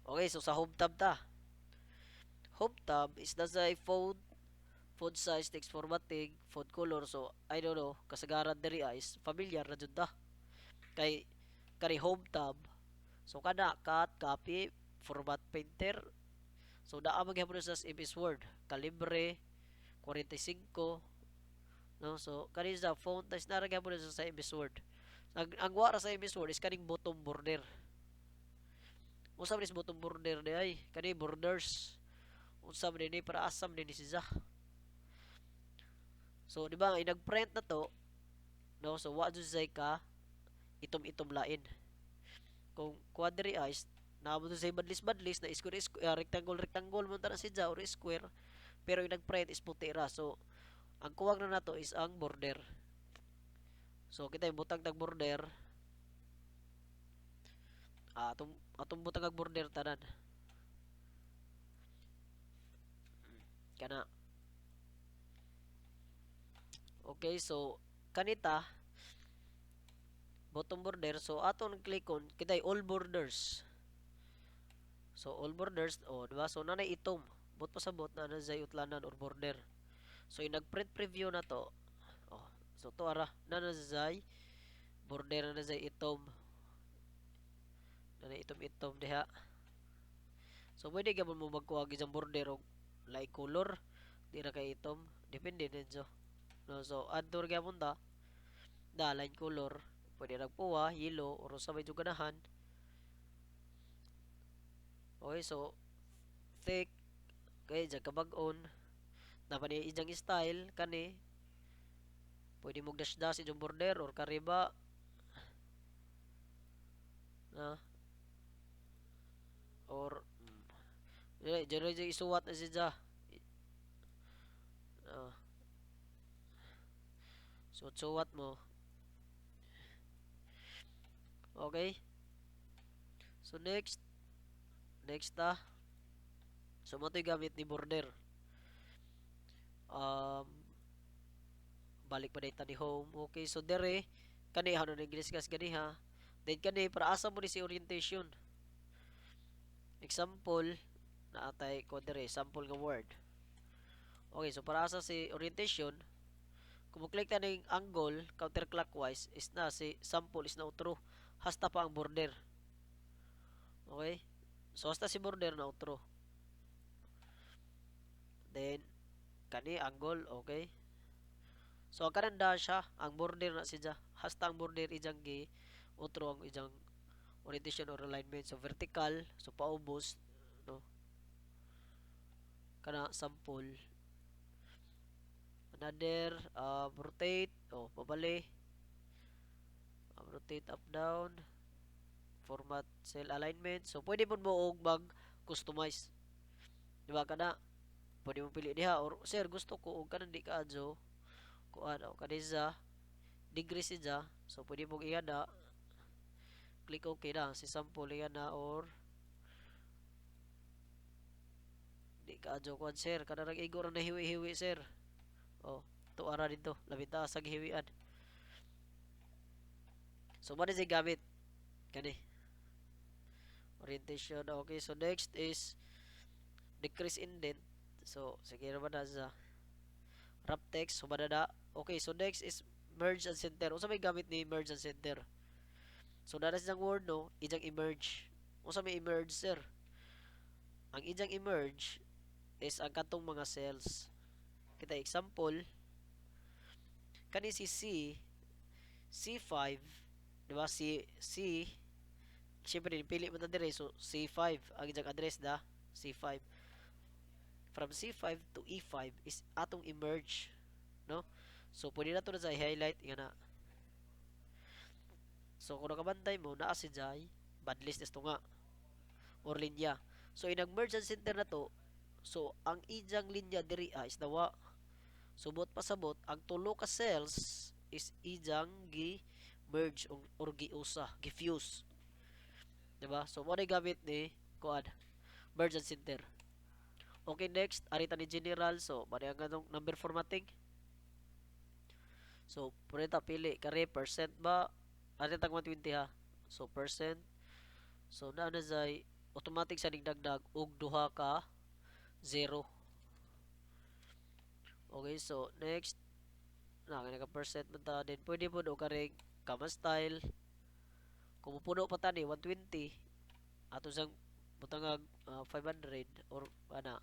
[SPEAKER 1] Okay, so sa home tab ta. Home tab is nasa phone, font size, text formatting, font color. So, I don't know, kasagaran diri is familiar na dyan ta. Kay, kani home tab. So, kana, cut, copy, format painter. So, naa maghapon sa MS Word. Calibre, 45. No? So, kani sa font size na maghapon sa MS Word. Ang wara sa MS Word is kaning bottom border. Unsa man is bottom border ni ay? Kani borders. Unsa man ni para asam din siya. So, di ba, nag-print na to, no? So, wa jud say ka itom-itom lain. Kung quadri eyes, naamo sa badlis-badlis na square, rectangle mo ta na siya or square, pero yung nag-print is puti ra. So, ang kuwag na nato is ang border. So, kita yung butang tag border. Atong butang tag border tanan. Kana. Okay, so, kanita, bottom border. So, aton click on, kita all borders. So, all borders, diba? So, nanay itom. Bot pa sa bot na nanay utlanan or border. So, yung nag-print preview na to, so, to ara, nanay border na nanay itom. Nanay itom-itom diha. So, pwede gamon mo magkuha isang border o like color. Di na kay itom. Depende din so. No, so, add to gamon ta. Line color. Pwede nagpuwa, yellow, or sa medyo ganahan. Okay, so, thick. Okay, dyan kabag-on. Dapat niya ijang style, kani. Pwede mong dash-dash ijong border or kariba. Na. Or, dyan rin isuwat na siya. So, suwat mo. Okay. So, next. So, mo ito gamit ni border. Balik pa data ni home. Okay, so dere, kani ano na ginaskas gani ha. Then kani, para asa mo ni si orientation. Example, na atay ko dere, sample nga word. Okay, so para asa si orientation, kung mo-click na ng angle, counterclockwise, is na si sample is na outro. Hasta pa ang border. Okay? So, hasta si border na outro. Then, kani angle, okay? So, ang kananda siya, ang border na siya. Hasta ang border ijang gi, outro ang ijang orientation or alignment. So, vertical, so paubos, no? Kana sample, Another, rotate, pabali. Rotate up, down. Format cell alignment. So, pwede po mo og mag-customize. Diba ka na? Pwede mo pili diha. Or, sir, gusto ko og kanan di ka adjo. Kuan, o kanisa. Degree siya. So, pwede mo ihanda. Click OK na. Si sample ihanda or di ka adjo kuan, sir. Kanan nag-igo na hiwi-hiwi, sir. Oh, tuara dito. Labita sa gihiwian. So, mo na gamit. Kani. Orientation. Okay, so next is decrease indent. So, sige naman na sa wrap text. So, madada. Okay, so next is merge and center. Unsa may gamit ni merge and center? So, dara siyang word, no? Ijang emerge. Unsa may emerge, sir? Ang ijang emerge is ang katong mga cells. Kita example, kani si C5, di ba? C, syempre pili mo ta dire, so C5 ang ijang address da, C5. From C5 to E5 is atong emerge, no? So pwede na to na sa highlight nga na. So kung nakabantay mo naa si Jai, bad list is to nga or linya. So inag-merge ang center na to. So ang ijang linya diri is nawa. Subot pasabot ang tulo ka cells is ijang gi merge or giusa, gi-fuse. Diba? So mo na gamit ni kuan merge and center. Okay, next arita ni general. So bali ang ganong number formatting. So pwede ta pili kare percent ba arita tag 120 ha. So percent. So naa na say automatic sa nigdagdag og duha ka 0. Okay, so next na ka percent man ta, then pwede po og kare kama style. Kung puno pa tani 120 ato sang butangag 500 or ana.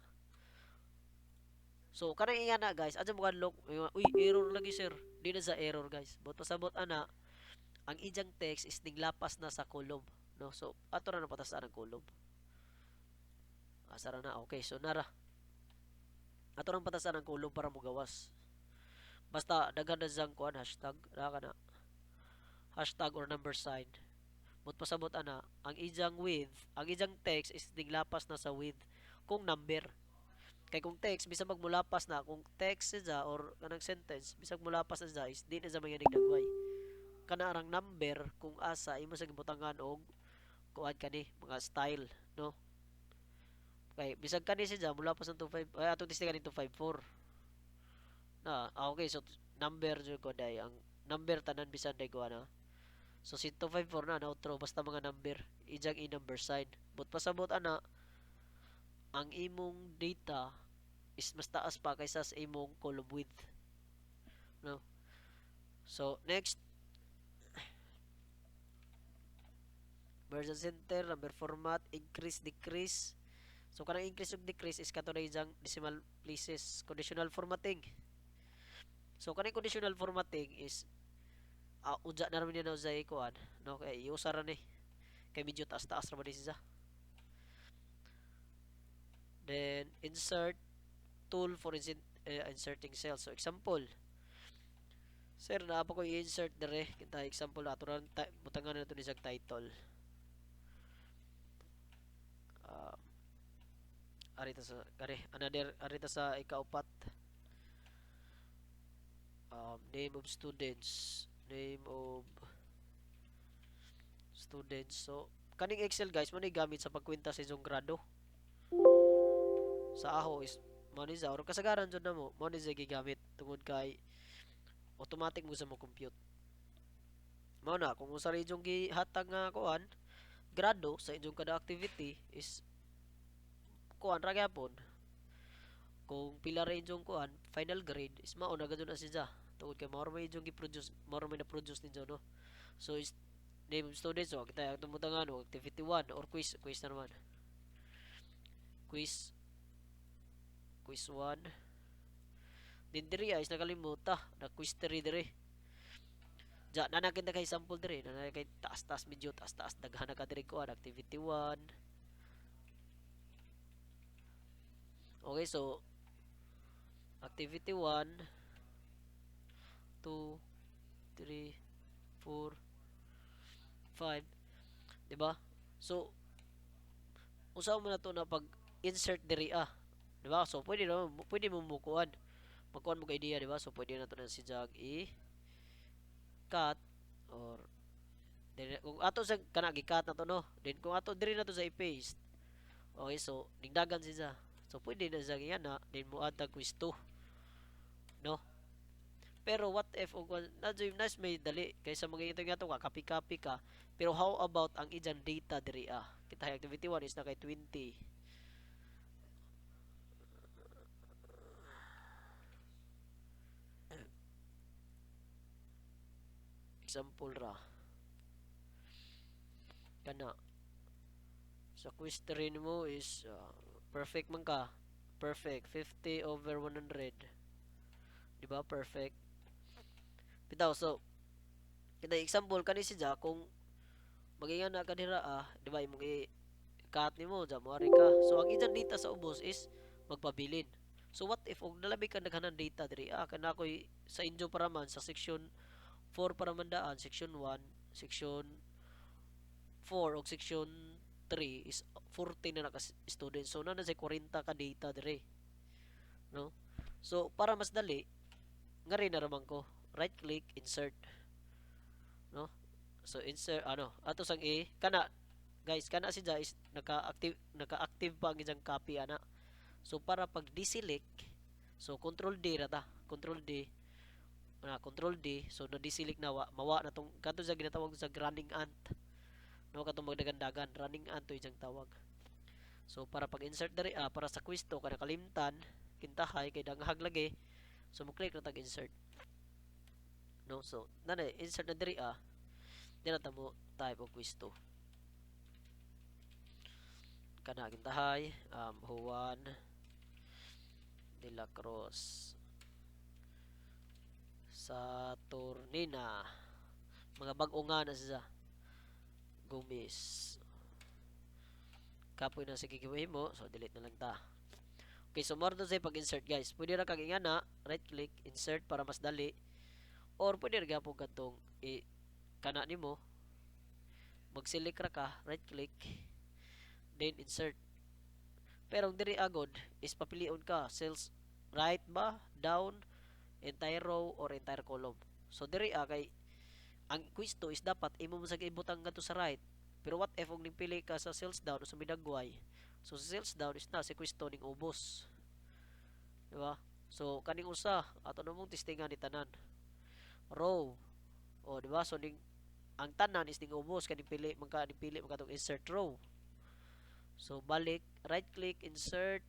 [SPEAKER 1] So kanang iya na guys, adto mo kadlok, uy error lagi sir. Di na sa error guys. But pasabot ana ang ijang text is niglapas na sa column, no? So ato na napatasan ang column. Asara na. Okay, so nara. Ato nang patasan ang column para mo gawas. Basta daghan na sang kuan hashtag ra kana. Hashtag or number sign. But pasabot ana ang ijang width, ang ijang text is niglapas na sa width kung number. Kay kung text bisag magmulapas na, kung text siya or kanang sentence bisag mulapas na siya is di na sa mga nagdagway. Kana arang number kung asa imo sa gibutangan og kuan kani mga style, no? Kay bisag kani siya mulapas ng 25 ay ato tistingan ni 254. Na, okay, so number jud ko day ang number tanan bisan day ko na. So si 254 na outro basta mga number ijang i-number sign. But pasabot ana ang imong data is mas taas pa kaysa sa imong column width, no? So next, merge and center, number format, increase, decrease. So kanang increase ug decrease is kato na ijang decimal places. Conditional formatting. So kanang conditional formatting is udya na raman na usay kuan, no? Kay iusa ra ni kay medyo taas-taas ra man siya. Then insert tool for inserting cells. So example, sir, na pa ko i-insert dire kita example ato ran butangan na to ni title. Uh, arita sa kare another arita sa ikaupat. Name of students, name of students. So kaning Excel guys mo ni gamit sa pagkwenta sa inyong grado. Sa aho is mo ni or kasagaran jud namo mo ni gigamit tungod kay automatic mo sa mo compute. Mao na kung usa ra inyong gihatag nga kuan grado sa inyong kada activity is kuan ra gyapon. Kung pila ra inyong kuan final grade is mao na gadto na siya. Tungod kay mao may inyong gi-produce, mao may na-produce ninyo, no? So is name of students, so kita atong mutangan activity 1 or quiz na naman. Quiz 1. Din diri is nakalimuta na quiz 3 diri. Ja na nakita kay sample diri, na kay taas-taas medyo taas-taas daghan na ka diri ko activity 1. Okay, so activity 1 2, 3, 4, 5, di ba? So usaw mo na to na pag insert diri di ba? So pwede mo mukuan. Magkuan mo ka idea, di ba? So pwede na to na si Jag cut or dili, kung ato sa kana gi-cut na to no. Then kung ato diri na to sa i-paste. Okay, so nigdagan siya. So pwede na sa na then mo add tag quiz 2, no? Pero what if og nas may dali kaysa mga ito nga to ka copy ka. Pero how about ang ijang data diri Kita activity 1 is na kay 20. Example ra. Kana sa quiz 3 mo is perfect man ka. Perfect 50 over 100. Di ba? Perfect. Bitaw so kita example kani si Ja kung magingan na ka dira di ba imong cut nimo ja mo ka. So ang ijang data sa ubos is magpabilin. So what if og nalabi ka daghanan data diri kana koy sa inyo para man sa section 4 para man daan, section 1, section 4 ug section 3 is 40 na naka student. So na say 40 ka data diri, no? So para mas dali ngari na raman ko right click insert, no? So insert ato sang kana guys kana si Ja is naka-active pa ang isang copy ana. So para pag deselect so control D ra ta, control D control D so na deselect na mawa na tong kadto sa ginatawag sa running ant, no? Katong magdagandagan running ant to isang tawag. So para pag insert diri para sa quiz to kana kalimtan kintahay kay danghag lagi so mo click na tag insert, no? So nanay insert na diri dira ta mo type of quiz to kana kintahay Juan de la Cruz Saturnina, mga bag-o nga na siya Gomez kapoy na sige giveaway mo so delete na lang ta. Okay, so more to say pag insert guys pwede ra kag ingana right click insert para mas dali or pwede ra gyapon katong kana nimo mag select ra ka right click then insert, pero diri agod is papilion ka cells right ba down entire row or entire column. So diri kay ang quiz to is dapat imo mo sa ibutang ngadto sa right. Pero what if og nipili ka sa cells down o sa midagway? So sa cells down is na si quiz to ning ubos. Di ba? So kaning usa ato na mong testingan ni tanan. Row. O di ba? So ning ang tanan is ning ubos kaning pili man katong insert row. So balik right click insert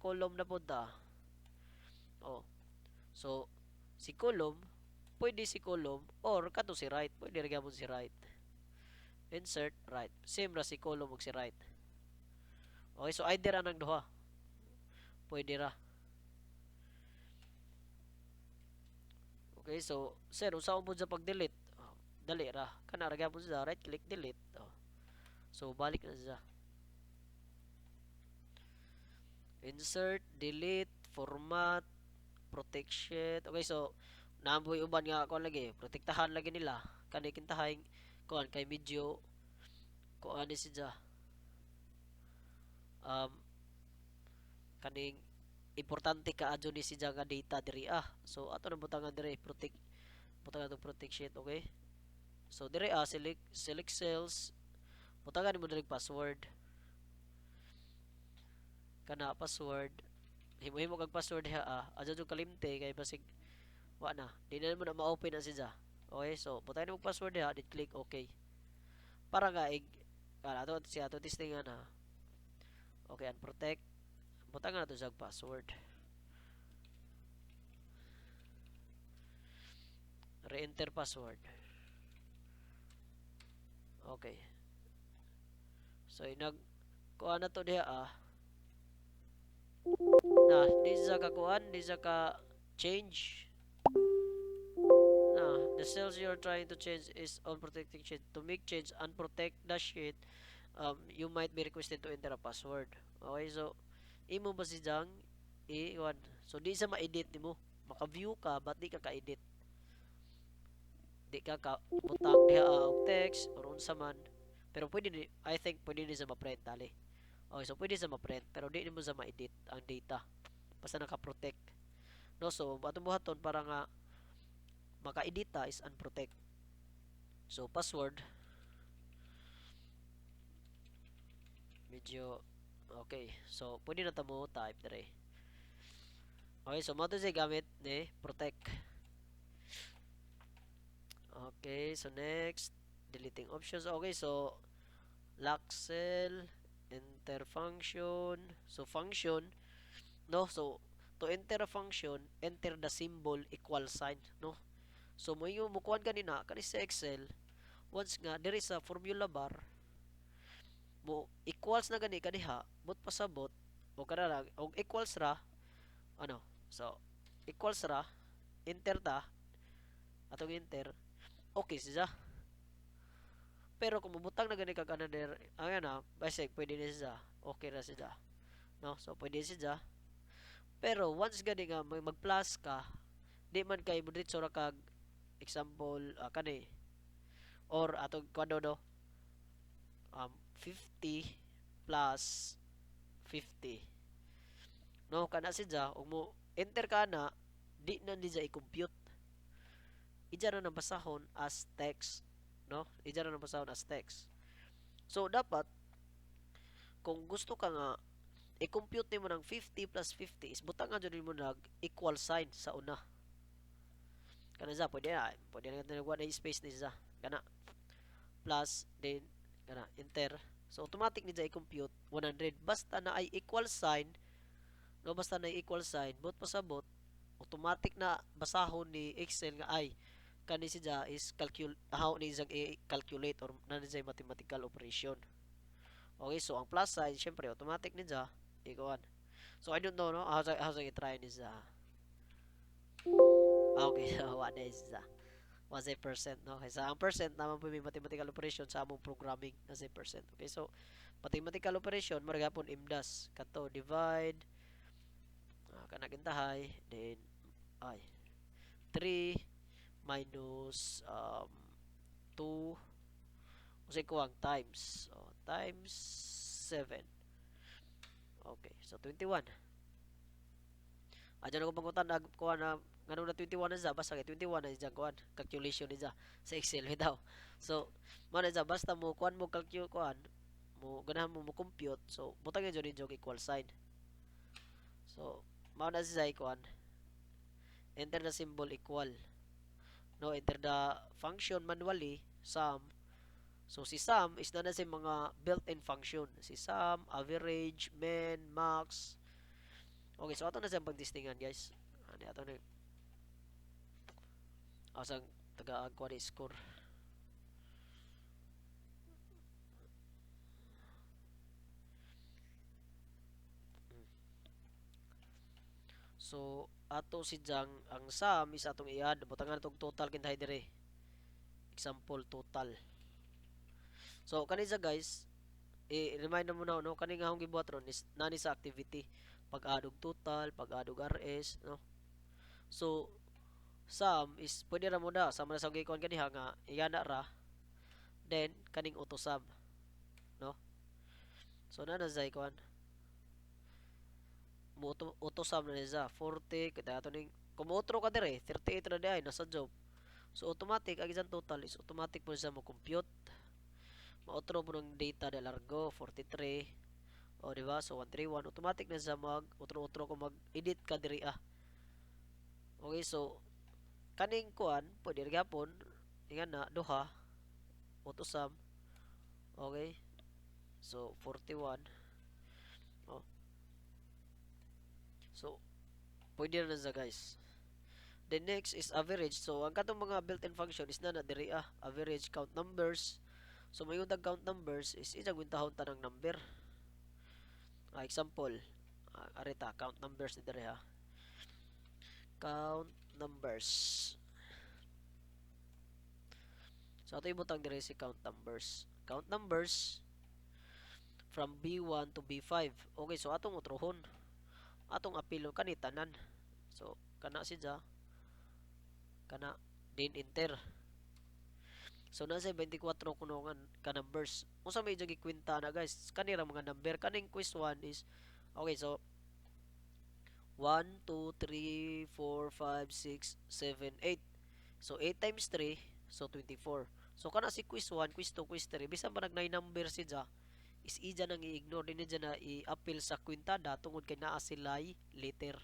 [SPEAKER 1] column na pud ta. Oh. So si column pwede si column or kato si right pwede ra gyapon si right insert right same ra si column ug si right. Okay, so either anang duha pwede ra. Okay, so sir usaon mo sa pag delete dali ra kana ra gyapon sa right click delete so balik na siya insert delete format protection. Okay, so naamboy uban nga kon lagi protektahan lagi nila kani kintahay kon kay medyo kuan ni siya kaning importante ka adyo ni siya nga data diri so ato na butangan diri butangan to protection. Okay, so diri select cells butangan mo diri password kana password himo kag password adyo jud kalimte kay basig wa na di na mo na ma-open na siya. Okay, so butangan mo password di click okay para nga ato testingan okay, unprotect butangan na to sa password re-enter password. Okay, so inag kuan na to diha na di sa ka kuan di sa ka change na the cells you're trying to change is unprotected sheet. To make change unprotect the sheet you might be requested to enter a password. Okay, so imo ba si Jang i-kuan so di sa ma-edit nimo maka-view ka but di ka ka-edit. di ka ka butang diha og text or unsa man. Pero pwede ni, I think pwede ni sa ma-print tali. Okay, so pwede sa ma-print pero di nimo sa ma-edit ang data. Basta naka-protect. No, so atong buhaton para nga maka-edit ta is unprotect. So password medyo okay. So pwede na ta mo type dire. Okay, so mo to siya gamit ni protect. Okay, so next deleting options. Okay, so lock cell, enter function. So function, no? So to enter a function, enter the symbol equal sign, no? So mo yung mukuan kanina kani sa Excel, once nga there is a formula bar, mo equals na gani kaniha, but pasabot o kanara og equals ra ano? So equals ra, enter ta, atong enter, okay siya. Pero kung mabutang na gani kag another, ayan na, basic pwede na siya, okay ra siya, no? So pwede siya. Pero once gani nga mag-plus ka, di man kay diretso ra kag example kani or atong kuno no 50 plus 50, no, kana siya ug mo enter ka na, di na niya i-compute, ija na nabasahon as text, no, ija na nabasahon as text. So dapat kung gusto ka nga i-compute nimo ng 50 plus 50 is butangan jud mo nag equal sign sa una, kana siya pwede na nagwa na space ni siya kana plus then kana enter, so automatic ni siya i-compute 100 basta na ay equal sign, no, basta na equal sign but pasabot automatic na basahon ni Excel nga ay kani siya is how ni siya i-calculate or na siya mathematical operation. Okay, so ang plus sign syempre automatic ni siya ikuan. So I don't know no how to i-try ni siya. Okay, so what is siya? Was a percent, no? Okay, sa ang percent naman po may mathematical operation sa among programming as a percent. Okay, so mathematical operation maragapon imdas kato divide kanagintahay then ay 3 minus 2 kasi kuwang times times 7. Okay, so 21. Adyan ako pangkutan kuha na ngano na 21 na siya basta kay 21 na siya kuan calculation niya sa Excel bitaw. So mo na siya basta mo kuan mo calculate kuan mo ganahan mo compute, so butang gyud ni jog equal sign. So mao na siya kuan enter the symbol equal, no, enter the function manually sum. So si sum is na sa mga built-in function, si sum, average, min, max. Okay, so ato na sa pagdistingan guys, ani ato na asang taga-agwa ni score. So ato si Jang ang sum is atong i-add butangan atong total kintahay dire, example total. So kani sa guys i-remind mo na no kani nga akong gibuhat ron is nani sa activity pag-add og total, pag-add og RS, no. So sum is pwede ra mo na sama na sa gikuan kaniha nga iyana ra then kaning auto sum, no. So na sa ikuan mo auto sum na niya 40 kada ato ning kumotro ka dire 38 ra diay nasa job. So automatic ang isang total is automatic mo siya mo compute, maotro mo ng data de largo 43, o di ba, so 131 automatic na siya mag utro ko mag edit ka diri okay, so kaning kuan pwede ra gyapon ingan na duha auto sum. Okay, so 41, oh, so pwede na siya guys. The next is average. So ang katong mga built-in function is na diri average count numbers. So may yung count numbers is isang wintahon tanang number. Example, arita count numbers ni diri count numbers. So ato ibutang diri si count numbers. Count numbers from B1 to B5. Okay, so atong utrohon. Atong apilon kani tanan. So kana siya kana din enter. So nasa 24 kuno ka numbers. Unsa may jud gikwenta na guys? Kanira mga number kaning quiz 1 is okay, so 1 2 3 4 5 6 7 8. So 8 times 3, so 24. So kana si quiz 1, quiz 2, quiz 3, bisan pa nag 9 number si ja, is ija nang i-ignore din dyan na i-appeal sa kwintada tungod kay naa sila'y letter.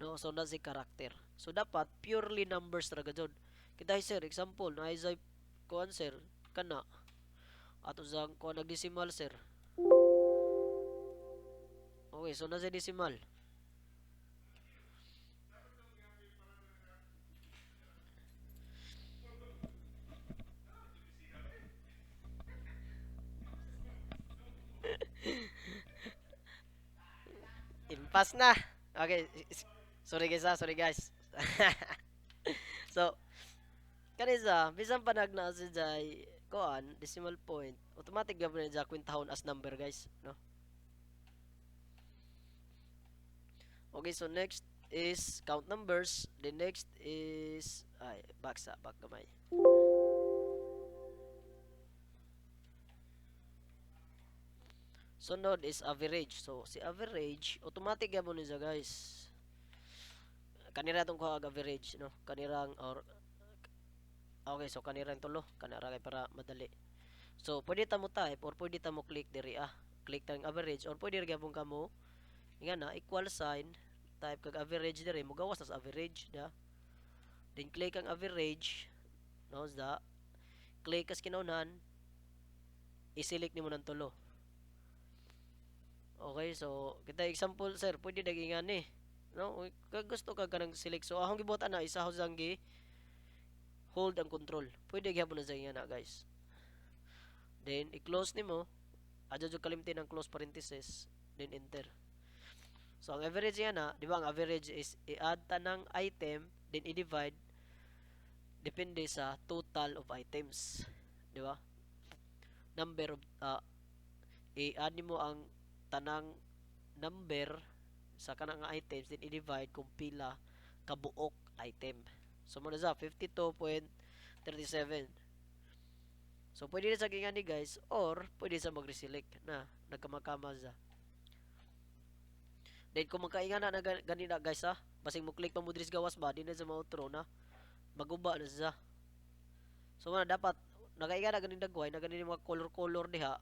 [SPEAKER 1] No, so na si karakter. So dapat purely numbers ra gud. Kita sir example na isa kuan sir kana ato sang kuan nagdesimal sir. Okay, so na sa decimal. Impas na. Okay, sorry guys ha, sorry guys. So, kanisa, bisan pa nagna si Jai, kuan, decimal point, automatic gabon na kwintahon as number guys, no? Okay, so next is count numbers. The next is, ay, back gamay. Sunod is average. So, si average, automatic gabon niya guys. Kanira itong kuha average, no? Kanirang, or, okay, so kanirang tulo. Kanira kay para madali. So, pwede ta mo type or pwede ta mo click diri Click tang average or pwede gabon ka mo nga na equal sign type kag average diri mo gawas sa average da. Then click ang average no da. Click kas kinaunan i-select nimo ng tulo. Okay, so kita example sir, pwede dagingan ni. No, kag gusto ka kanang select. So ahong gibutan na isa hosang gi hold ang control. Pwede gyapon na sa na guys. Then i-close nimo. Adyo jud kalimtin ang close parenthesis, then enter. So ang average yan na, di ba ang average is i-add tanang item, then i-divide depende sa total of items, di ba? Number of i-add nimo ang tanang number sa kanang items, then i-divide kung pila kabuok item. So mo na sa 52.37. So pwede na sa ni guys or pwede sa mag-reselect na nagkamakama sa. Then kung magkainga na ganina guys ha, basing mo click pa mo diri sa gawas ba, di na sa ma-outro na maguba na sa. So man dapat nakainga na ganin dagway na ganin mga color diha.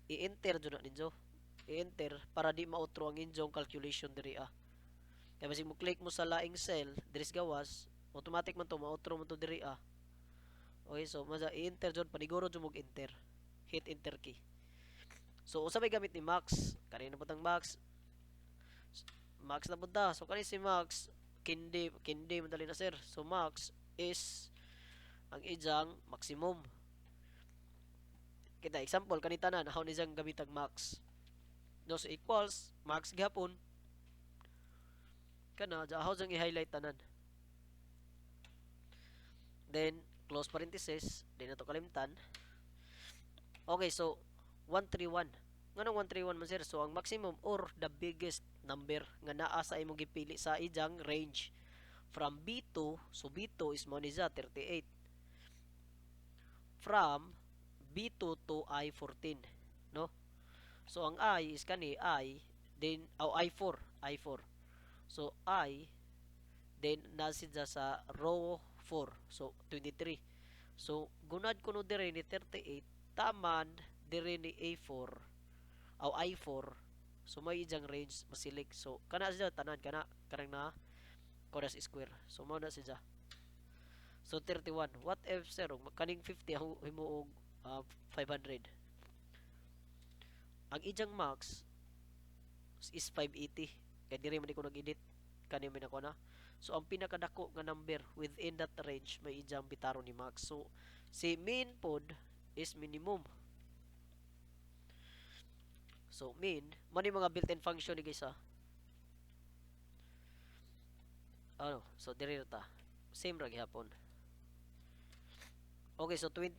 [SPEAKER 1] I-enter jud na ninyo. I-enter para di ma-outro ang inyong calculation diri Kaya basing mo click mo sa laing cell diri sa gawas, automatic man to ma-outro mo to diri Okay, so maza i-enter jud paniguro jud mo enter. Hit enter key. So usa may gamit ni Max. Kanina putang Max. Max na punta. So kani si Max kindi madali na sir. So Max is ang ijang maximum. Kita example kanita na how ni jang gamitag Max. No so equals Max gihapon. Kana how jang i-highlight tanan. Then close parenthesis, then ato kalimtan. Okay, so 131. Nganong 131 man sir? So ang maximum or the biggest number nga naa sa imong gipili sa ijang range from B2, so B2 is mo ni 38. From B2 to I14, no? So ang I is kani I, then I4, I4. So I then nasidya sa row 4, so 23. So gunad kuno dire ni 38 taman dire ni A4 o I4. So may ijang range masilik. So kana siya tanan kana karang na chorus square. So mao na siya. So 31. What if sir kaning 50 ang himuog 500. Ang ijang max is 580. Kaya dire man ko nag-edit kani man ako na. So ang pinakadako nga number within that range may ijang bitaro ni Max. So si min pod is minimum. So min mo ni mga built-in function ni guys Ano, so dire ta. Same ra gihapon. Okay, so 20.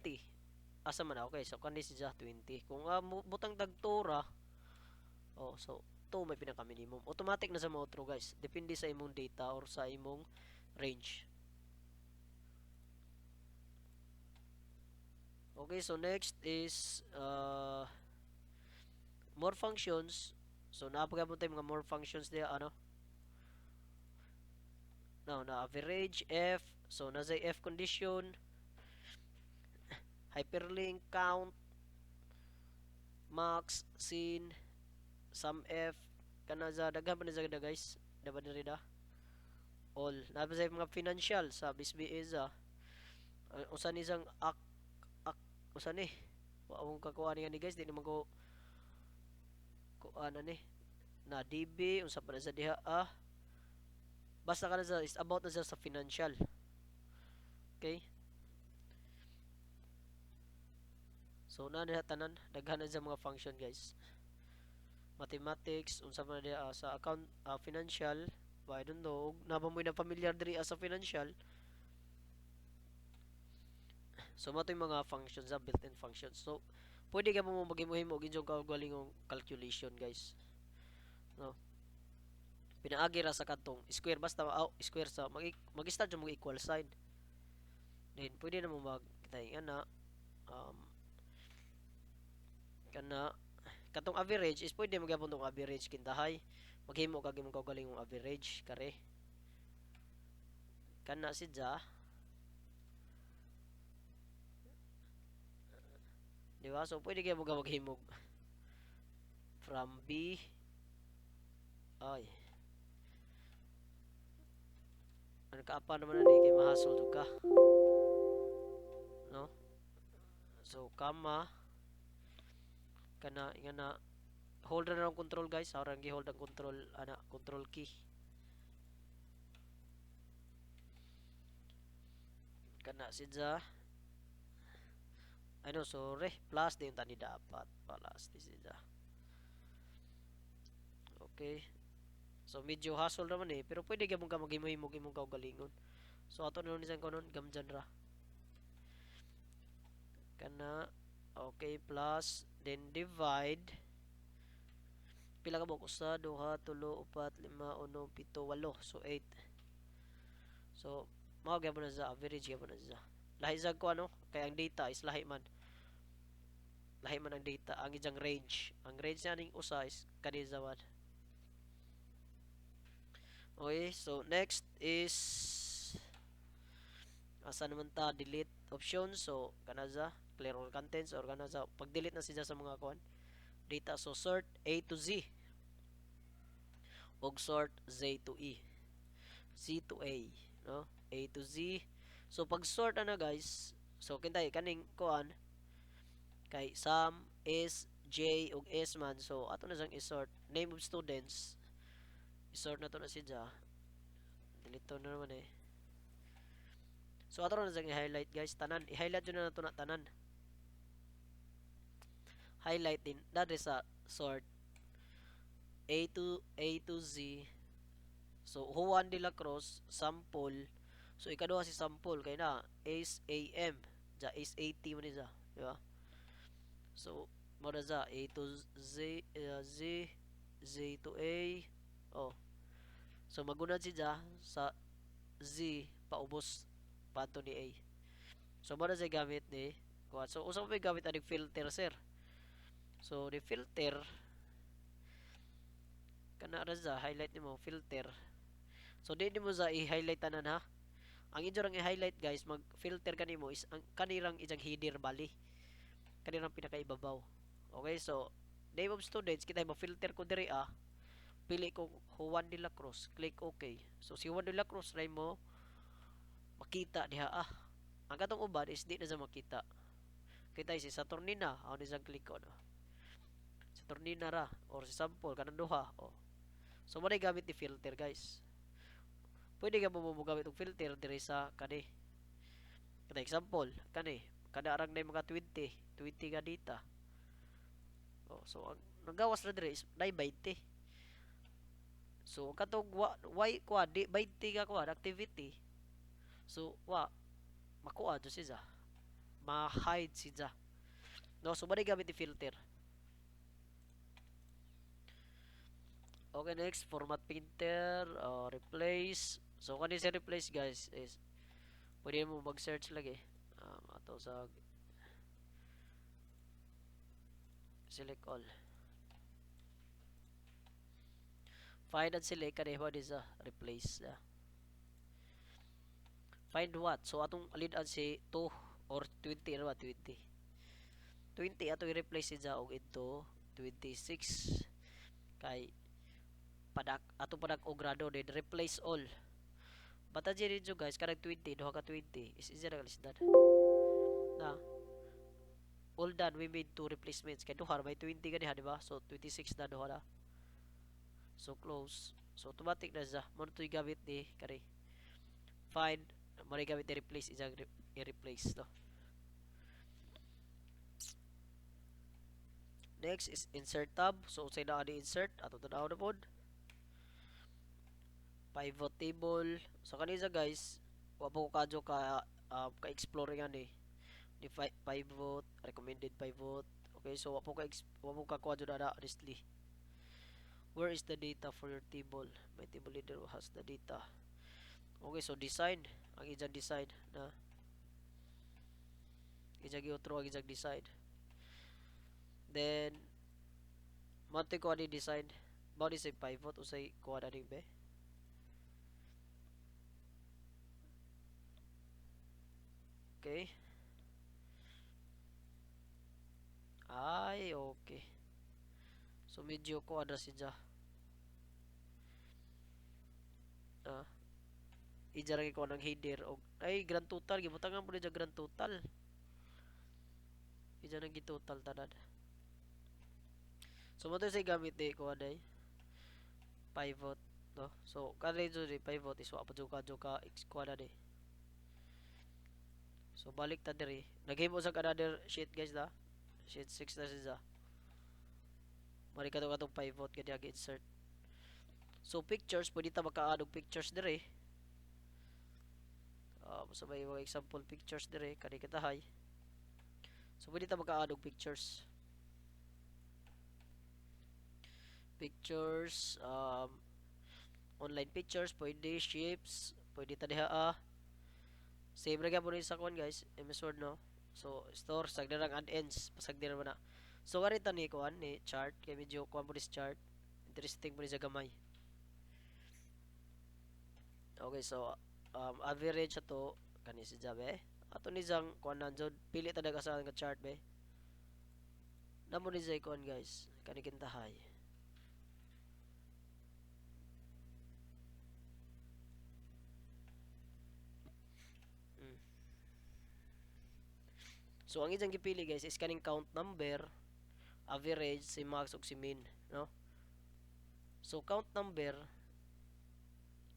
[SPEAKER 1] Asa man okay, so kani siya 20. Kung butang tagtura so 2 may pinaka minimum. Automatic na sa mo outro guys. Depende sa imong data or sa imong range. Okay, so next is more functions. So napagabot tayo mga more functions diya ano. Now na average f. So nasa f condition, hyperlink, count, max, sin, sum f, kana sa daghan pa ni sa guys. Dapat diri da. All. Napos sa mga financial sa BSBS usa ni sang ak usa ni. Wa akong kakuha ni guys, di naman ko kuan ni na DB unsa pa na sa diha basta ka na sa is about na sa financial. Okay? So na diha tanan daghan na sa mga function guys. Mathematics unsa man diha sa account financial, I don't know, nabamoy na familiar diri sa financial. So mo yung mga functions built-in functions. So pwede ka mo maghimuhimo og inyong kaugalingong calculation guys. No. Pinaagi ra sa kantong square basta square sa mag-start mo equal sign. Then pwede na mo magkitay ana kana katong average is pwede magyapon tong average kintahay. Maghimo kag imong kaugalingong average kare. Kana sidya. Di ba? So pwede kayo maghimog from B ay ano kaapa naman na kay mahasol to ka, no? So kama kana ingana hold na lang control guys, harang gi hold ang control ana control key kana sidya ano sorry plus din tani dapat plus di sidya. Okay, so medyo hassle naman pero pwede gyud ka maghimo-himog imong kaugalingon. So ato na nisan konon gamjan ra kana okay plus then divide pila ka ba usa duha tulo upat lima unom pito walo so 8. So mao gyapon na sa average gyapon na sa lahi sa ko ano kay ang data is lahi man ang data ang ijang range niya ning usa is kani sa one. Okay, so next is asa naman ta delete option. So kana sa clear all contents or kana sa pag delete na siya sa mga kuan data. So sort A to Z og sort Z to E, Z to A, no? A to Z. So pag sort na guys, so kintay kaning kuan kay sum is J ug S man. So ato na sang i-sort name of students. I-sort na to na siya. Delete na naman So ato na sang i-highlight guys tanan. I-highlight jud na to na tanan. Highlight din dali sa sort A to Z. So Juan de la Cruz sample. So ikaduha si sample kay na is AM ja is 80 man niya, di ba? So mo na za A to Z, Z to A. Oh. So magunad siya sa Z paubos pato ni A. So mo na siya gamit ni kuha. So usa pa gamit aning filter sir. So the filter kana ra sa highlight nimo filter. So di mo sa i-highlight tanan ha. Ang inyo i-highlight guys, mag-filter kanimo is ang kanirang ijang header bali. Kanirang pinakaibabaw. Okay, so name of students kita ma-filter ko diri pili ko Juan de la Cruz, click OK. So si Juan de la Cruz ray mo makita diha Ang katong uban is di na sa makita. Kita si Saturnina, ni sang click ko no. Saturnina ra or si sample kanang duha. So mo gamit ni filter guys. Pwede ka mo gamit og filter diri sa kani. Kada example, kani kada arang na mga 20 ka data. So ang nagawas na diri is nay 20. So katong y kwa di 20 ka kwa activity. So makuha do siya. Ma-hide siya. No, so bali gamit ni filter. Okay, next format painter, replace. So kani sa replace guys is pwede mo mag-search lagi. Ato sa Select all. Find and select kani what is replace. Find what? So atong alid-an si 2 or 20 ano ba 20. 20 ato i-replace siya og into 26 kay ato padak og grado din replace all. Bata diri jo guys kanang 20 duha ka 20 is easy ra lisdan. Na all done we made two replacements kay duha may 20 kaniha di ba? So 26 na duha na. So close. So automatic na siya. Mo to gamit ni kani. Find mo gamit ni replace isang i-replace no. Next is insert tab. So say na ani insert ato tanaw na pod. Pivot table. So kanisa guys, wa po ko kadyo ka-explore nga ni pivot, recommended pivot. Okay, so wa po ka kadyo na honestly. Where is the data for your table? My table leader has the data. Okay, so design. Ang ijang design na ijang i-outro ang ijang design. Then monte ko ani design. Bao ni say pivot o say kuha na rin be. Okay. Ay, okay. So medyo ko address siya. Ijarang ko ng header og ay grand total gibutangan mo ni grand total. Ija nang gitotal tanan. So mo say gamit di ko aday pivot no. So kanay jo di pivot is wa pa joka ko na di. So balik ta diri. Naghimo sa another sheet guys da. Sheet 6 na siya. Mari katong pivot kadi ag insert. So pictures pwede ta maka-add og pictures diri. So may mga example pictures dire kani katahay. So pwede ta maka-add og pictures. Pictures online pictures pwede shapes pwede ta diha save ra gyapon sa kuan guys MS Word no. So store sagdarang add ends pasagdir mo na. So kani ta ni kuan ni chart kay medyo kuan mo chart interesting mo ni sa gamay. Okay, so average ato kani si Jabe. Ato ni jang kuan nanjod pili ta daga sa nga chart be. Namo ni jay kuan guys, kani kintahay. So ang ijang gipili guys is kaning count number, average, si max ug si min, no? So count number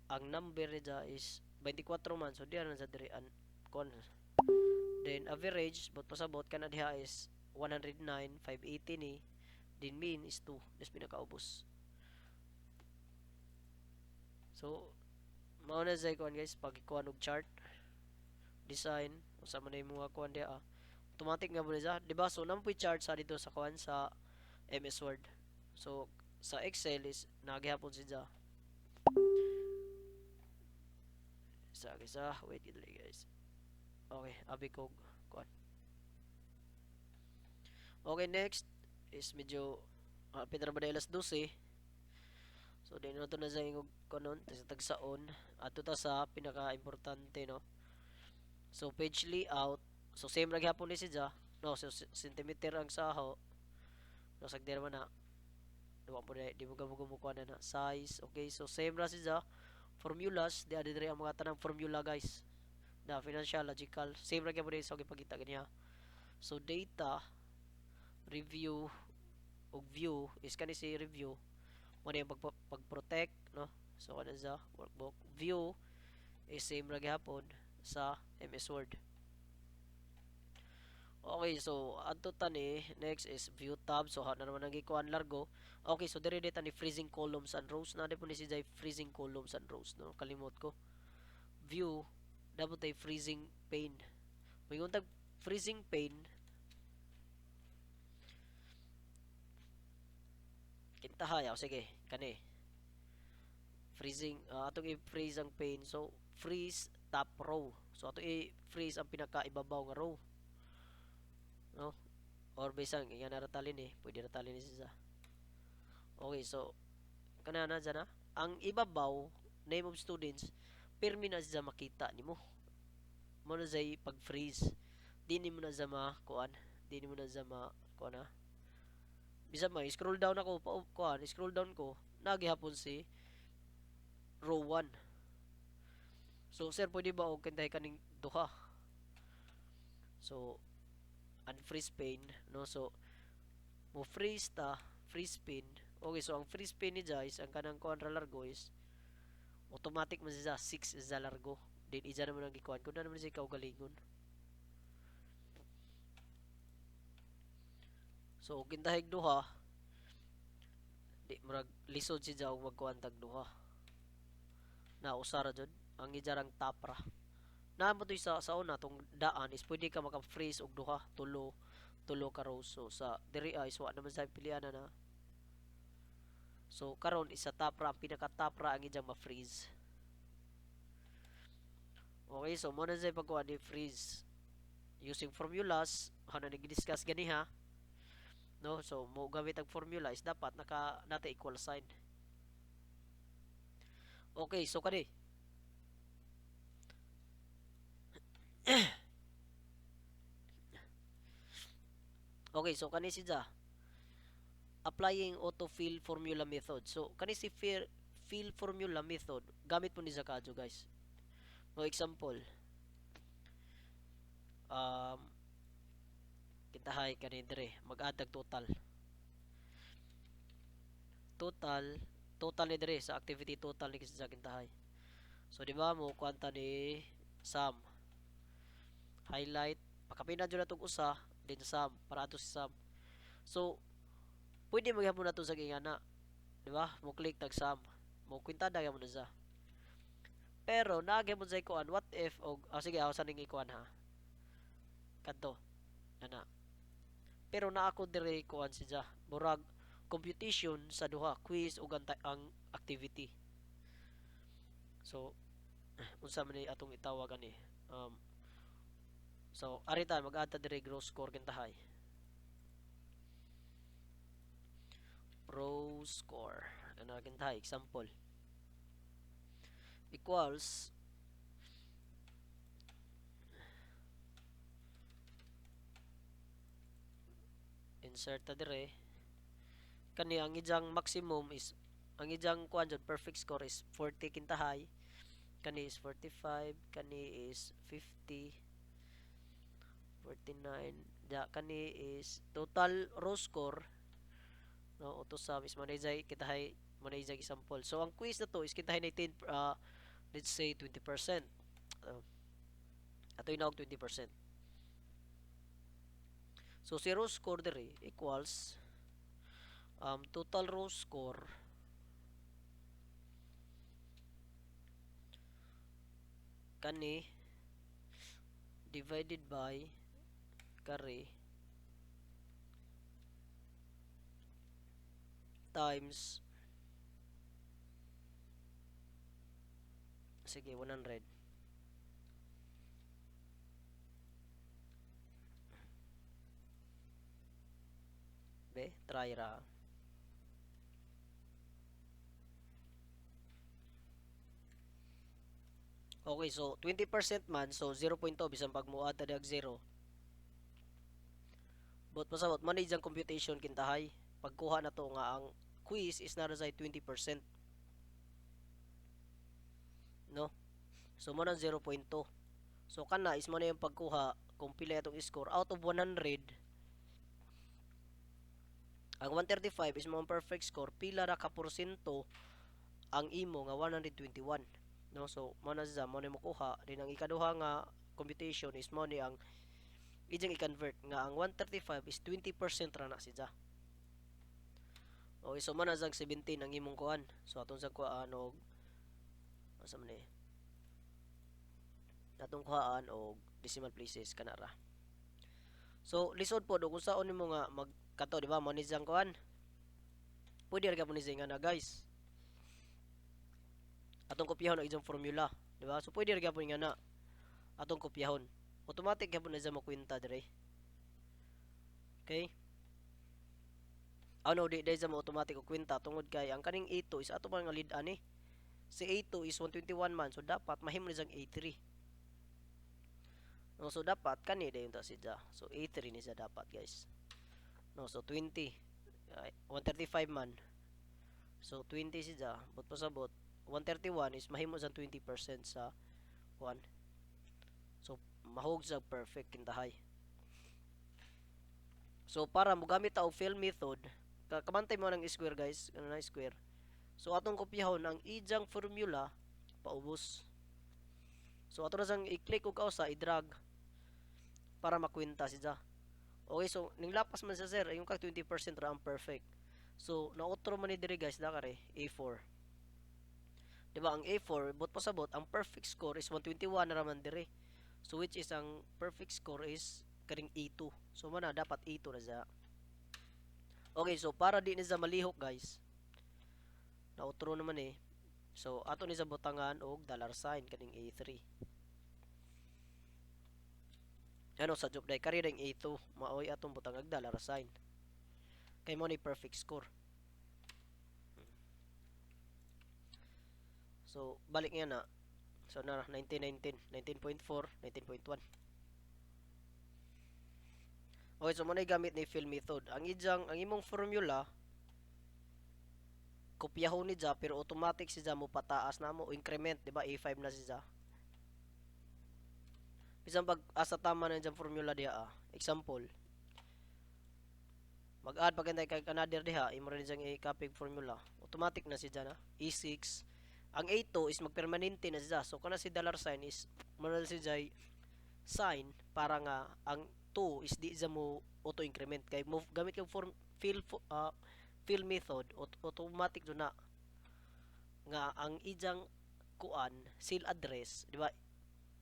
[SPEAKER 1] ang number niya is 24 man so diyan na sa diri an kon. Then average bot pasabot kana diha is 109 580 ni. Then mean is 2 des pinakaubos. So mao na say kon guys pag ikuan og chart design usa man ay mga kuan dia automatic nga mo niya di ba so nampoy chart sa dito sa kuan sa MS Word. So sa Excel is nagihapon siya. Isa wait dito guys. Okay, abi ko kuan. Okay, next is medyo Peter Badelas 12. So din na to na sa ingog kanon tagsaon ato ta sa pinaka-importante no. So page layout. So same ra gyapon ni siya. No, so centimeter ang saho. No sagder man na. Di mo gamugo mo kuan na size. Okay, so same ra siya. Formulas, di adire ang mga tanang formula guys. Na financial, logical, same ra gyapon sa gipakita ganiya. So data, review ug view is kani si review mo na pag-protect no. So kana sa workbook view is same ra gyapon sa MS Word. Okay, so adto tani next is view tab. So na naman ang gikuan largo. Okay, so dire dita ni freezing columns and rows na po ni si Jay freezing columns and rows no. Kalimot ko. View dapat tay freezing pane. May tag freezing pane kintahay ako sige kani freezing atong i-freeze ang pane so freeze top row so ato i-freeze ang pinaka ibabaw nga row no or bisan nga naratalin pwede ratalin ni siya. Okay, so kana na dyan na. Ang ibabaw, name of students, pirmi na siya makita nimo. Mo na siya pag-freeze. Di ni mo na siya makuan. Di ni mo na siya makuan na. Bisa may scroll down ako, kuan, scroll down ko, nagihapon si row 1. So, sir, pwede ba og kantahay kaning duha? So, unfreeze pane, no? So, mo freeze ta, freeze pin. Okay, so ang freeze pin ni guys, ang kanang kuan ra largo is automatic man siya 6 is largo. Then isa naman ang gikuan ko na naman siya kaugalingon. So, kintahig duha, di murag lisod siya og magkuan tag duha. Na usara jud ang ijarang tapra. Na mo to sa una tong daan is pwede ka maka-freeze og duha, tulo ka rows. So sa diri ay wa naman sa pilian na. So karon isa tapra, ang pinaka tapra ang ijang ma-freeze. Okay, so mo na sa pagkuha ni freeze using formulas, ano nag-discuss ganiha. No, so mo gamit ang formula is dapat nata equal sign. Okay, so kani okay, so kani siya applying autofill formula method. So kani si fill formula method gamit po ni kadyo guys. No example. Kintahay kani dire mag-add total. Total ni dire sa activity total ni sa kintahay. So di ba mo kwanta ni sum. Highlight, pakapina jud natong usa, then sum para ato si sum. So pwede maghapon nato sa gingana. Di ba? Mo click tag sum. Mo kwintada gyud na sa. Pero naagay mo sa ikuan, what if og sige ako sa ning ikuan ha. Kadto. Ana. Pero na ako dire kuan siya. Murag computation sa duha, quiz ug ang activity. So unsa man ni atong itawag ani? So arita mag-add ta dire gross score kintahay. Row score. Ano kintahay example. Equals insert ta dire kani ang ijang maximum is ang ijang kuan jud perfect score is 40 kintahay, kani is 45, kani is 50, 49, ja kani is total row score, no, auto sum is manay kintahay manay example. So ang quiz na to is kintahay na 10 let's say 20%. Ato inawag 20%. So si row score dire equals total row score kani divided by kare times sige 100. Be, try ra. Okay, so 20% man, so 0.2 bisan pag mo add dag 0. But pasabot manage ang computation kintahay. Pagkuha na to nga ang quiz is nara sa 20%. No? So mo nang 0.2. So kana is mo na yung pagkuha kung pila itong score out of 100. Ang 135 is mo ang perfect score, pila ra ka porsyento ang imo nga 121. No, so mo na mo na makuha din ang ikaduha nga computation is mo ni ang ijang i-convert nga ang 135 is 20% ra na siya. Okay, so mo na 17 ang imong kuan. So atong sa kuan og asa man ni atong kuhaan og decimal places kana ra. So lisod po do kung saon nimo nga magkato di ba mo ni jang kuan. Pwede ra gyud ni nga na guys. Atong kopyahon ang ijong formula, di ba? So pwede ra gyud nga na atong kopyahon. Automatic gyud na sa makwenta dire. Okay? Ano di dahil sa mo automatic og kwenta tungod kay ang kaning A2 is ato man nga lead ani. Si A2 is 121 man, so dapat mahimo ni sang A3. No, so dapat kani dayon ta siya. So A3 ni siya dapat, guys. No, so 20. 135 man. So 20 siya, but pasabot 131 is mahimo sa 20% sa 1. So mahog sa perfect kintahay. So para mo gamit ta og fill method, kamantay mo ng square, guys, ano na square. So atong kopyahon ang ijang formula paubos. So ato na sang i-click og kausa i-drag para makwenta siya. Okay, so ning lapas man sa sir, yung kag 20% ra ang perfect. So na-outro man ni diri, guys, dakare A4. Diba ang A4 bot pasabot ang perfect score is 121 na raman diri. So which is ang perfect score is karing A2. So mana dapat A2 na siya. Okay, so para di ni sa malihok, guys. Na-outro naman eh. So ato ni sa butangan og $sign kaning A3. Ano sa job day kari ring A2 maoy atong butang og $sign. Kay mo ni perfect score. So balik nga na. So na 1919, 19.4, 19.1. Okay, so mo na gamit ni fill method. Ang imong formula kopyahon ni ja pero automatic si ja mo pataas na mo o increment, di ba? A5 na si ja. Bisan pag asa tama na dyan formula diha. Example. Mag-add pa kay another diha, imo rin dyan i-copy formula. Automatic na si ja na. E6. Ang A2 is magpermanente na siya. So kana si $sign is moral si ja sign para nga ang 2 is di sa mo auto increment kay move gamit yung form fill method automatic do na nga ang ijang kuan seal address, di ba?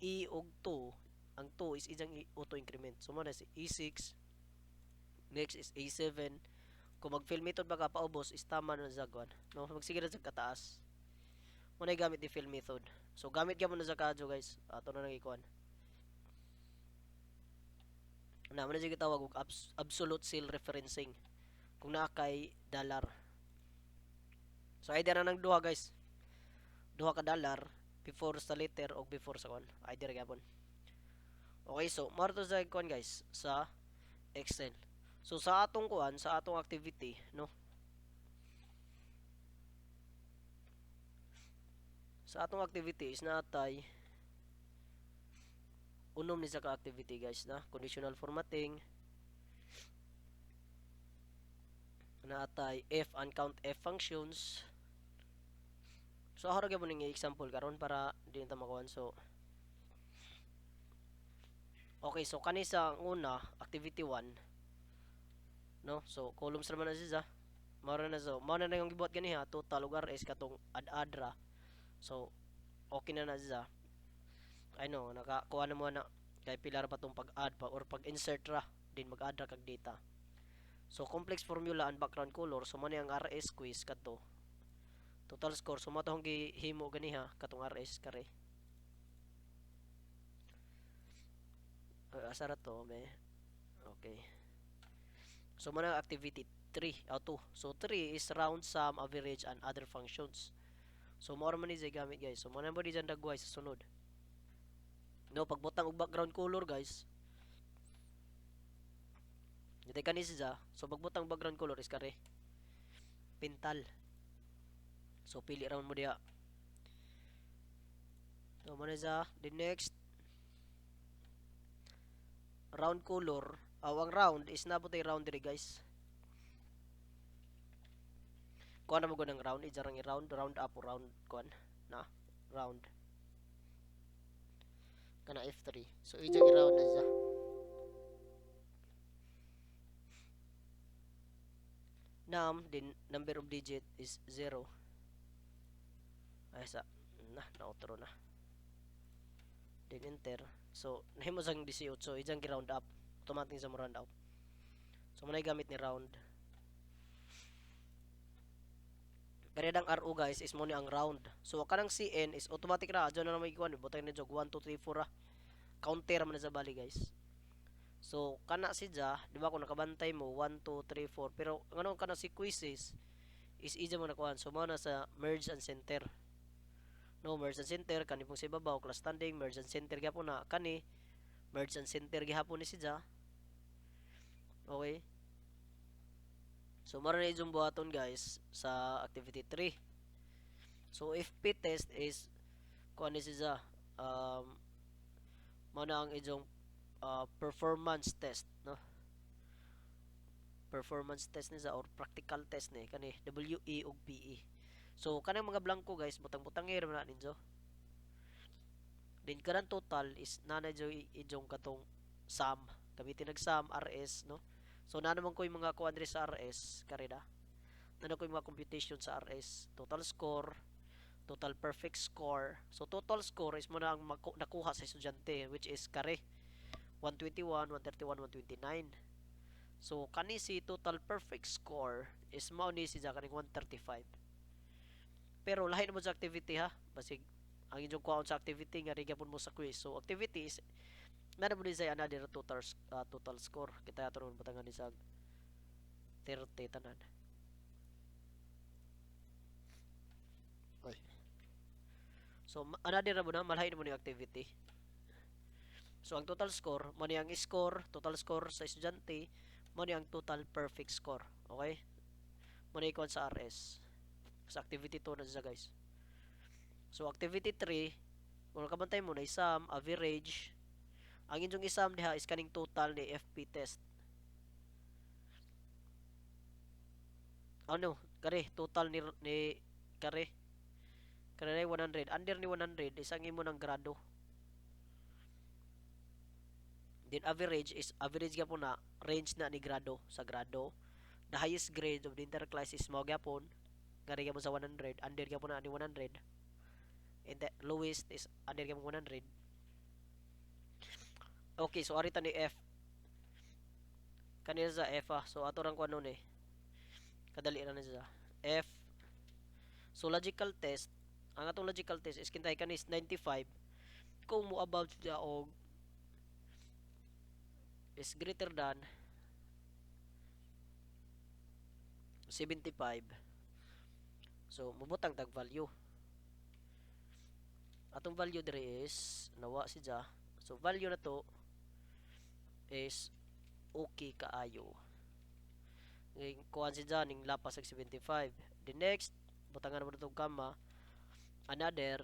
[SPEAKER 1] E og 2, ang 2 is ijang auto increment. So mo na si E6, next is A7. Kung mag fill method baka paubos is tama na sa kuan, no? Magsige na sa kataas. Mo na gamit di fill method. So gamit gyapon na sa kadyo, guys. Ato na nang ikuan. Na mo na sige tawag og absolute seal referencing kung naa kay dollar. So either na nang duha, guys. Duha ka dollar before sa letter o before sa kuan. Either gyapon. Okay, so mo to sa kuan, guys, sa Excel. So sa atong kuan, sa atong activity, no? Sa atong activity is natay unom ni sa ka-activity, guys, na conditional formatting, natay f and count f functions. So harag mo ning example karon para di ta makuan. So okay, so kani sa una activity 1, no? So columns naman na siya. Mao na so mao na yung gibuhat ganiha total ug rs katong add ra. So okay na siya. Ano nakakuha na mo na kay pilar pa tong pag-add pa or pag-insert ra din mag-add ra kag data. So complex formula and background color, so man ang rs quiz kato total score, so mo tong gihimo ganiha katong rs kare. Asa ra to be. Okay, so man ang activity 3 2. So 3 is round, sum, average and other functions. So more man ni gamit, guys. So mo na mo di dyan dagway sa sunod, no? Pagbutang og background color, guys, dito kani siya. So pagbutang background color is kare pintal. So pili round mo diha. So mo na siya. The next round color, ang round is nabutay round diri, guys. Kuha na mo ng round, ijarang i-round, round up o round kuan na round kana F3. So ijang i-round na siya. Din number of digit is 0. Ay sa na-outro na. Then enter. So nahimo sang 18. So ijang gi-round up. Automatic sa mo round up. So manay gamit ni round. Kanidang RO, guys, is mo ni ang round. So kanang CN is automatic ra. Adyo na may kuan butang ni jog 1 2 3 4 ra. Counter man sa bali, guys. So kana si Ja, di ba kung nakabantay mo 1 2 3 4 pero ngano kana si quizzes is easy mo nakuha. So mo na sa merge and center. No, merge and center kani pong sa ibabaw class standing merge and center gyapon na kani merge and center gihapon ni si Ja. Okay? So mara na yung buhaton guys sa activity 3. So FP test is kuan ni si Ja. Mao na ang ijong performance test, no? Performance test ni sa or practical test ni kani WE ug PE. So kanang mga blanco guys butang-butang ra na ninyo. Din kanang total is nanay jo ijong katong sum. Gamitin nag sum RS, no? So na naman ko yung mga kuan diri sa RS karida. Na ko yung mga computation sa RS, total score, total perfect score. So total score is mo na ang nakuha sa estudyante which is kare 121, 131, 129. So kani si total perfect score is mao ni siya kaning 135. Pero lahi na mo sa activity ha. Basig ang inyong kuhaon sa activity nga rigapon mo sa quiz. So activities na mo ni say another total score. Kita ato ron batangan ni sa 30 tanan. Oy. So another na mo na malahi na mo ni activity. So ang total score mo ni ang score, total score sa estudyante, mo ni ang total perfect score. Okay? Mo ni sa RS. Sa activity 2 na siya guys. So activity 3, kung nakabantay mo na isam, average. Ang inyong isam diha is kaning total ni FP test. Ano? Kare, total ni kare. Kare 100. Under ni 100 is ang imo ng grado. Then average is average gyapon na range na ni grado sa grado. The highest grade of the entire class is mao gyapon. Kare gyapon sa 100. Under gyapon na ni 100. And the lowest is under gyapon 100. Okay, so arita ni F. Kanina sa F So ato rang kuno ni. Kadali ra na siya. F. So logical test. Ang atong logical test is kintay kanis 95. Kung mo above siya og is greater than 75. So mubutang tag value. Atong value dire is nawa siya. So value na to is okay kaayo. Kuhan si John ning lapas sa 75. The next butangan mo itong kama another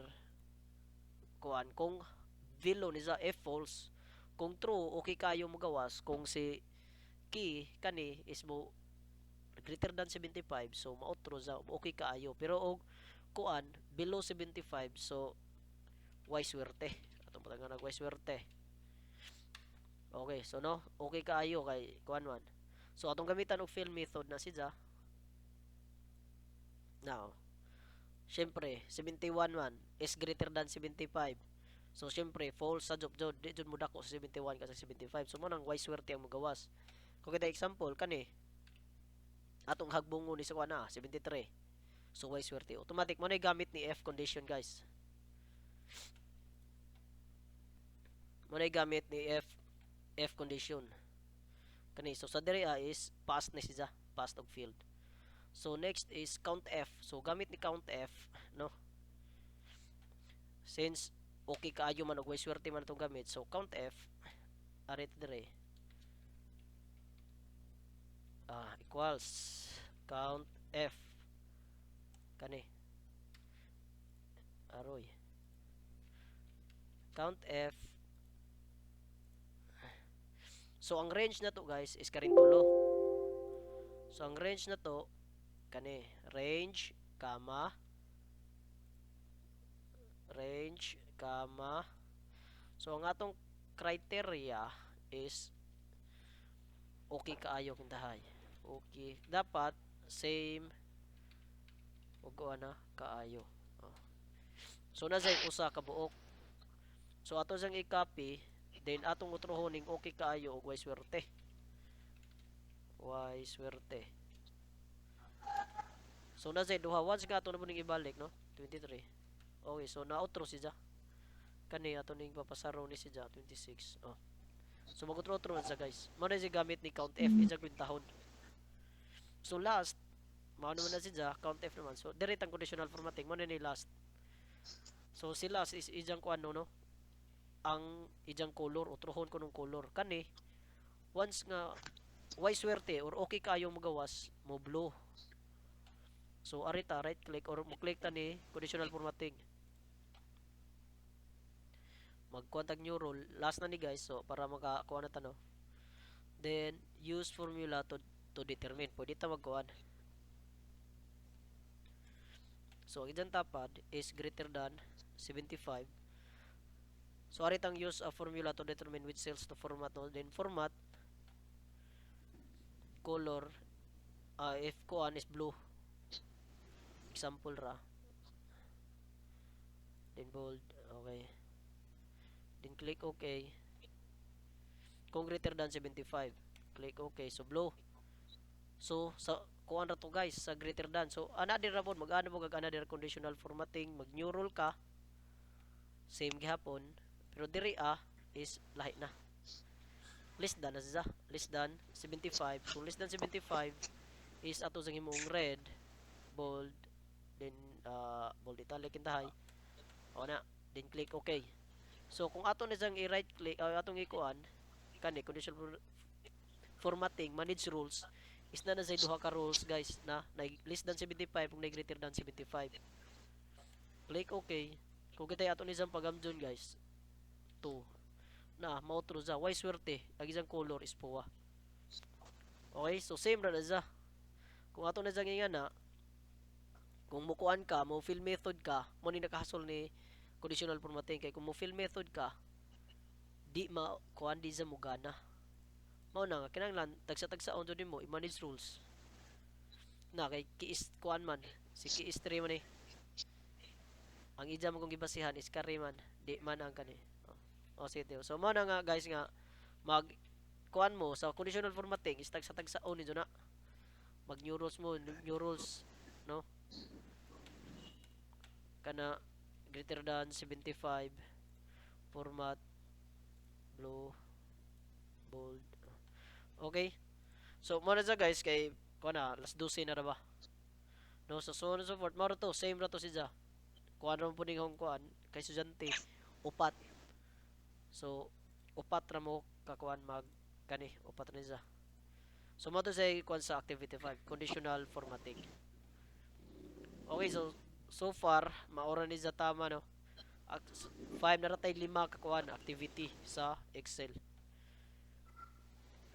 [SPEAKER 1] kuhan kung below ni sa F false kung true okay kayo mo gawas kung si key kani is mo greater than 75 so mao true sa okay kaayo pero og kuan below 75 so why swerte atong butangan nag why swerte. Okay so no okay kaayo kay kuan man. So atong gamitan og fill method na siya. Now, syempre 71 man is greater than 75. So syempre false sa job jod di jud mo dako sa 71 kasi 75. So mo nang why swerte ang magawas. Kung kita example kani atong hagbungo ni sa kuana 73. So why swerte automatic mo na gamit ni F condition guys. Mo na gamit ni F condition. Kani so sa diri is pass na siya, pass og field. So next is count F. So gamit ni count F, no? Since okay kaayo man og way swerte man itong gamit, so count F arit dire. Equals count F kani aroy count F. So ang range na to guys is karing tulo. So ang range na to kani range comma so ang atong criteria is okay kaayo kintahay. Okay dapat same ug ana kaayo. So na say usa ka buok. So ato sang i-copy then atong utrohon ning okay kaayo ug way swerte. Way swerte. So na say duha once ka ato na mo ning ibalik no 23. Okay so na outro siya. Kani ato ning papasaro ni siya 26. So magutro-utro man sa guys. Mao na siya gamit ni count F isa kwintahon. So last, mao naman na siya count F naman. So direct ang conditional formatting mao na ni last. So si last is ijang kuan no, ang ijang color utrohon ko nung color kani once nga way swerte or okay kayong magawas mo blue. So arita right click or mo click ta ni conditional formatting. Mag-contact new rule last na ni guys, so para makakuha na tano. Then use formula to determine pwede ta magkuan. So ang ijang tapad is greater than 75. So aritang use a formula to determine which cells to format no. Then format color if kuan is blue, example ra, then bold, okay, then click OK. Kung greater than 75 click OK, so blue. So sa kuan ra to guys sa greater than, so another ra pod mag-ano mo kag another conditional formatting, mag new rule ka same gihapon, pero diri is lahi na, less than na siya, less than 75. Kung less than 75 is ato sang himong red, bold, then bold italic kintahay, o na, then click OK. So kung ato na sang i-right click atong ikuan kani conditional formatting manage rules is na say duha ka rules guys na less than 75 kung greater than 75. Click OK. Kung kitay ato ni sang pagamjon guys 2 na mautro za way swerte ang isang color is puwa. Okay, so same ra na za. Kung ato na sang nga na kung mukuan ka mo fill method ka mo ni nakahasol ni conditional formatting, kay kung mo fill method ka di ma kuan di sa mugana. Mao na nga kinahanglan tagsa-tagsaon jud mo i-manage rules na kay kiis kuan man si kiis 3 man ang ija mo kung gibasihan is carry man di man ang kani. O sige, so mao na nga guys nga mag kuan mo sa conditional formatting is tagsa-tagsaon ni na mag new rules mo, new rules no, kana greater than 75 format blue, bold. Okay, so mo na sa guys kay kuan na last 12 na ra ba no, so so on and so forth mao to same ra to siya kuan ra mo puning hong kuan kay estudyante upat. So upat ra mo kakuan mag kani upat ra siya. So mo to say kuan sa activity 5 conditional formatting. Okay, so so far maora ni sa tama no. 5 na ratay 5 kakuan activity sa Excel.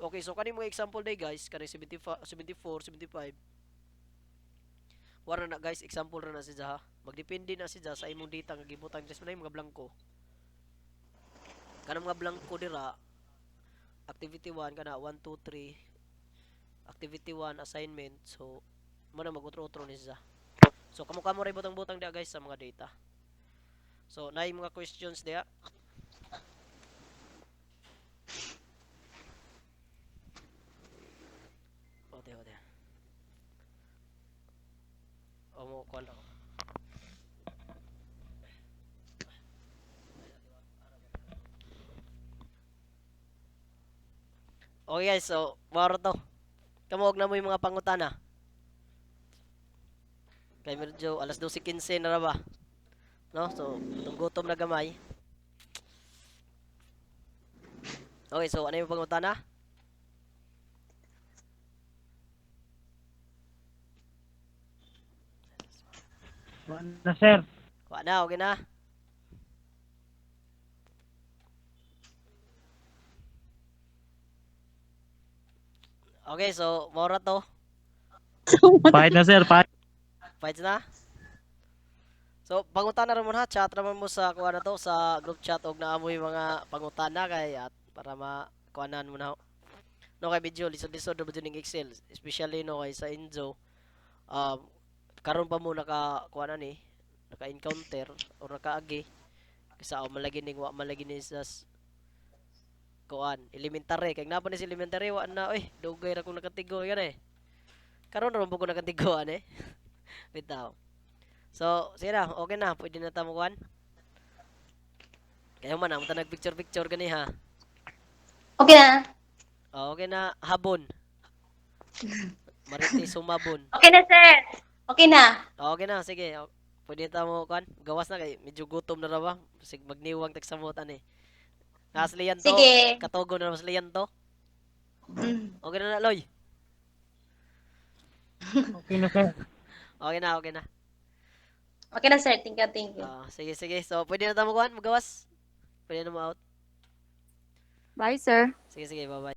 [SPEAKER 1] Okay, so kani mga example day guys, kani 75, 74, 75. Wala na guys, example ra na siya ha. Magdepende na siya sa imong data nga gibutan just na mga blanco. Kanang mga blanco dira activity 1 kana 1 2 3 activity 1 assignment, so mo na magutro-utro ni siya. So kamo ray butang-butang dia guys sa mga data. So naay mga questions dia. Ote. O mo kuan ako. Okay guys, so maro to. Kamuog na mo yung mga pangutana. Kay medyo alas 12:15 na ra ba? No? So, gutom na gamay. Okay, so ano yung pangutana?
[SPEAKER 2] Na sir.
[SPEAKER 1] Wa na, okay na. Okay, so moro to.
[SPEAKER 2] Pahit na sir, pahit.
[SPEAKER 1] Fights na. So, pangutana ra mo ha, chat ra mo sa kuha na to sa group chat og naamoy mga pangutana kay at para makuanan mo na. No kay video lisod-lisod ra ning Excel, especially no kay sa Enzo. Karon pa mo naka kuha na ni, naka-encounter or nakaagi sa malagi ning wa malagi ni sa kuan elementary kay napa ni si elementary wa na oy dugay ra kung nakatigo yan karon ra mo ko nakatigo bitaw. So sige na, okay na, pwede na ta mo kuan kayo man mo ta nag picture gani ha.
[SPEAKER 3] Okay na.
[SPEAKER 1] Okay na, habon. Marites sumabon.
[SPEAKER 3] Okay na, sir. Okay na.
[SPEAKER 1] Okay na, sige. Pwede ta mo kan. Gawas na kay medyo gutom na ra ba. Sig magniwang tek samutan eh. Nasliyan to.
[SPEAKER 3] Sige.
[SPEAKER 1] Katogo na nasliyan to.
[SPEAKER 3] Mm.
[SPEAKER 1] Okay na na, Loy.
[SPEAKER 2] Okay na, sir.
[SPEAKER 1] Okay na, okay na.
[SPEAKER 3] Okay na, sir. Thank you, thank you.
[SPEAKER 1] Sige, sige. So, pwede na ta mo kuan, magawas. Pwede na mo out.
[SPEAKER 4] Bye, sir.
[SPEAKER 1] Sige, sige. Bye-bye.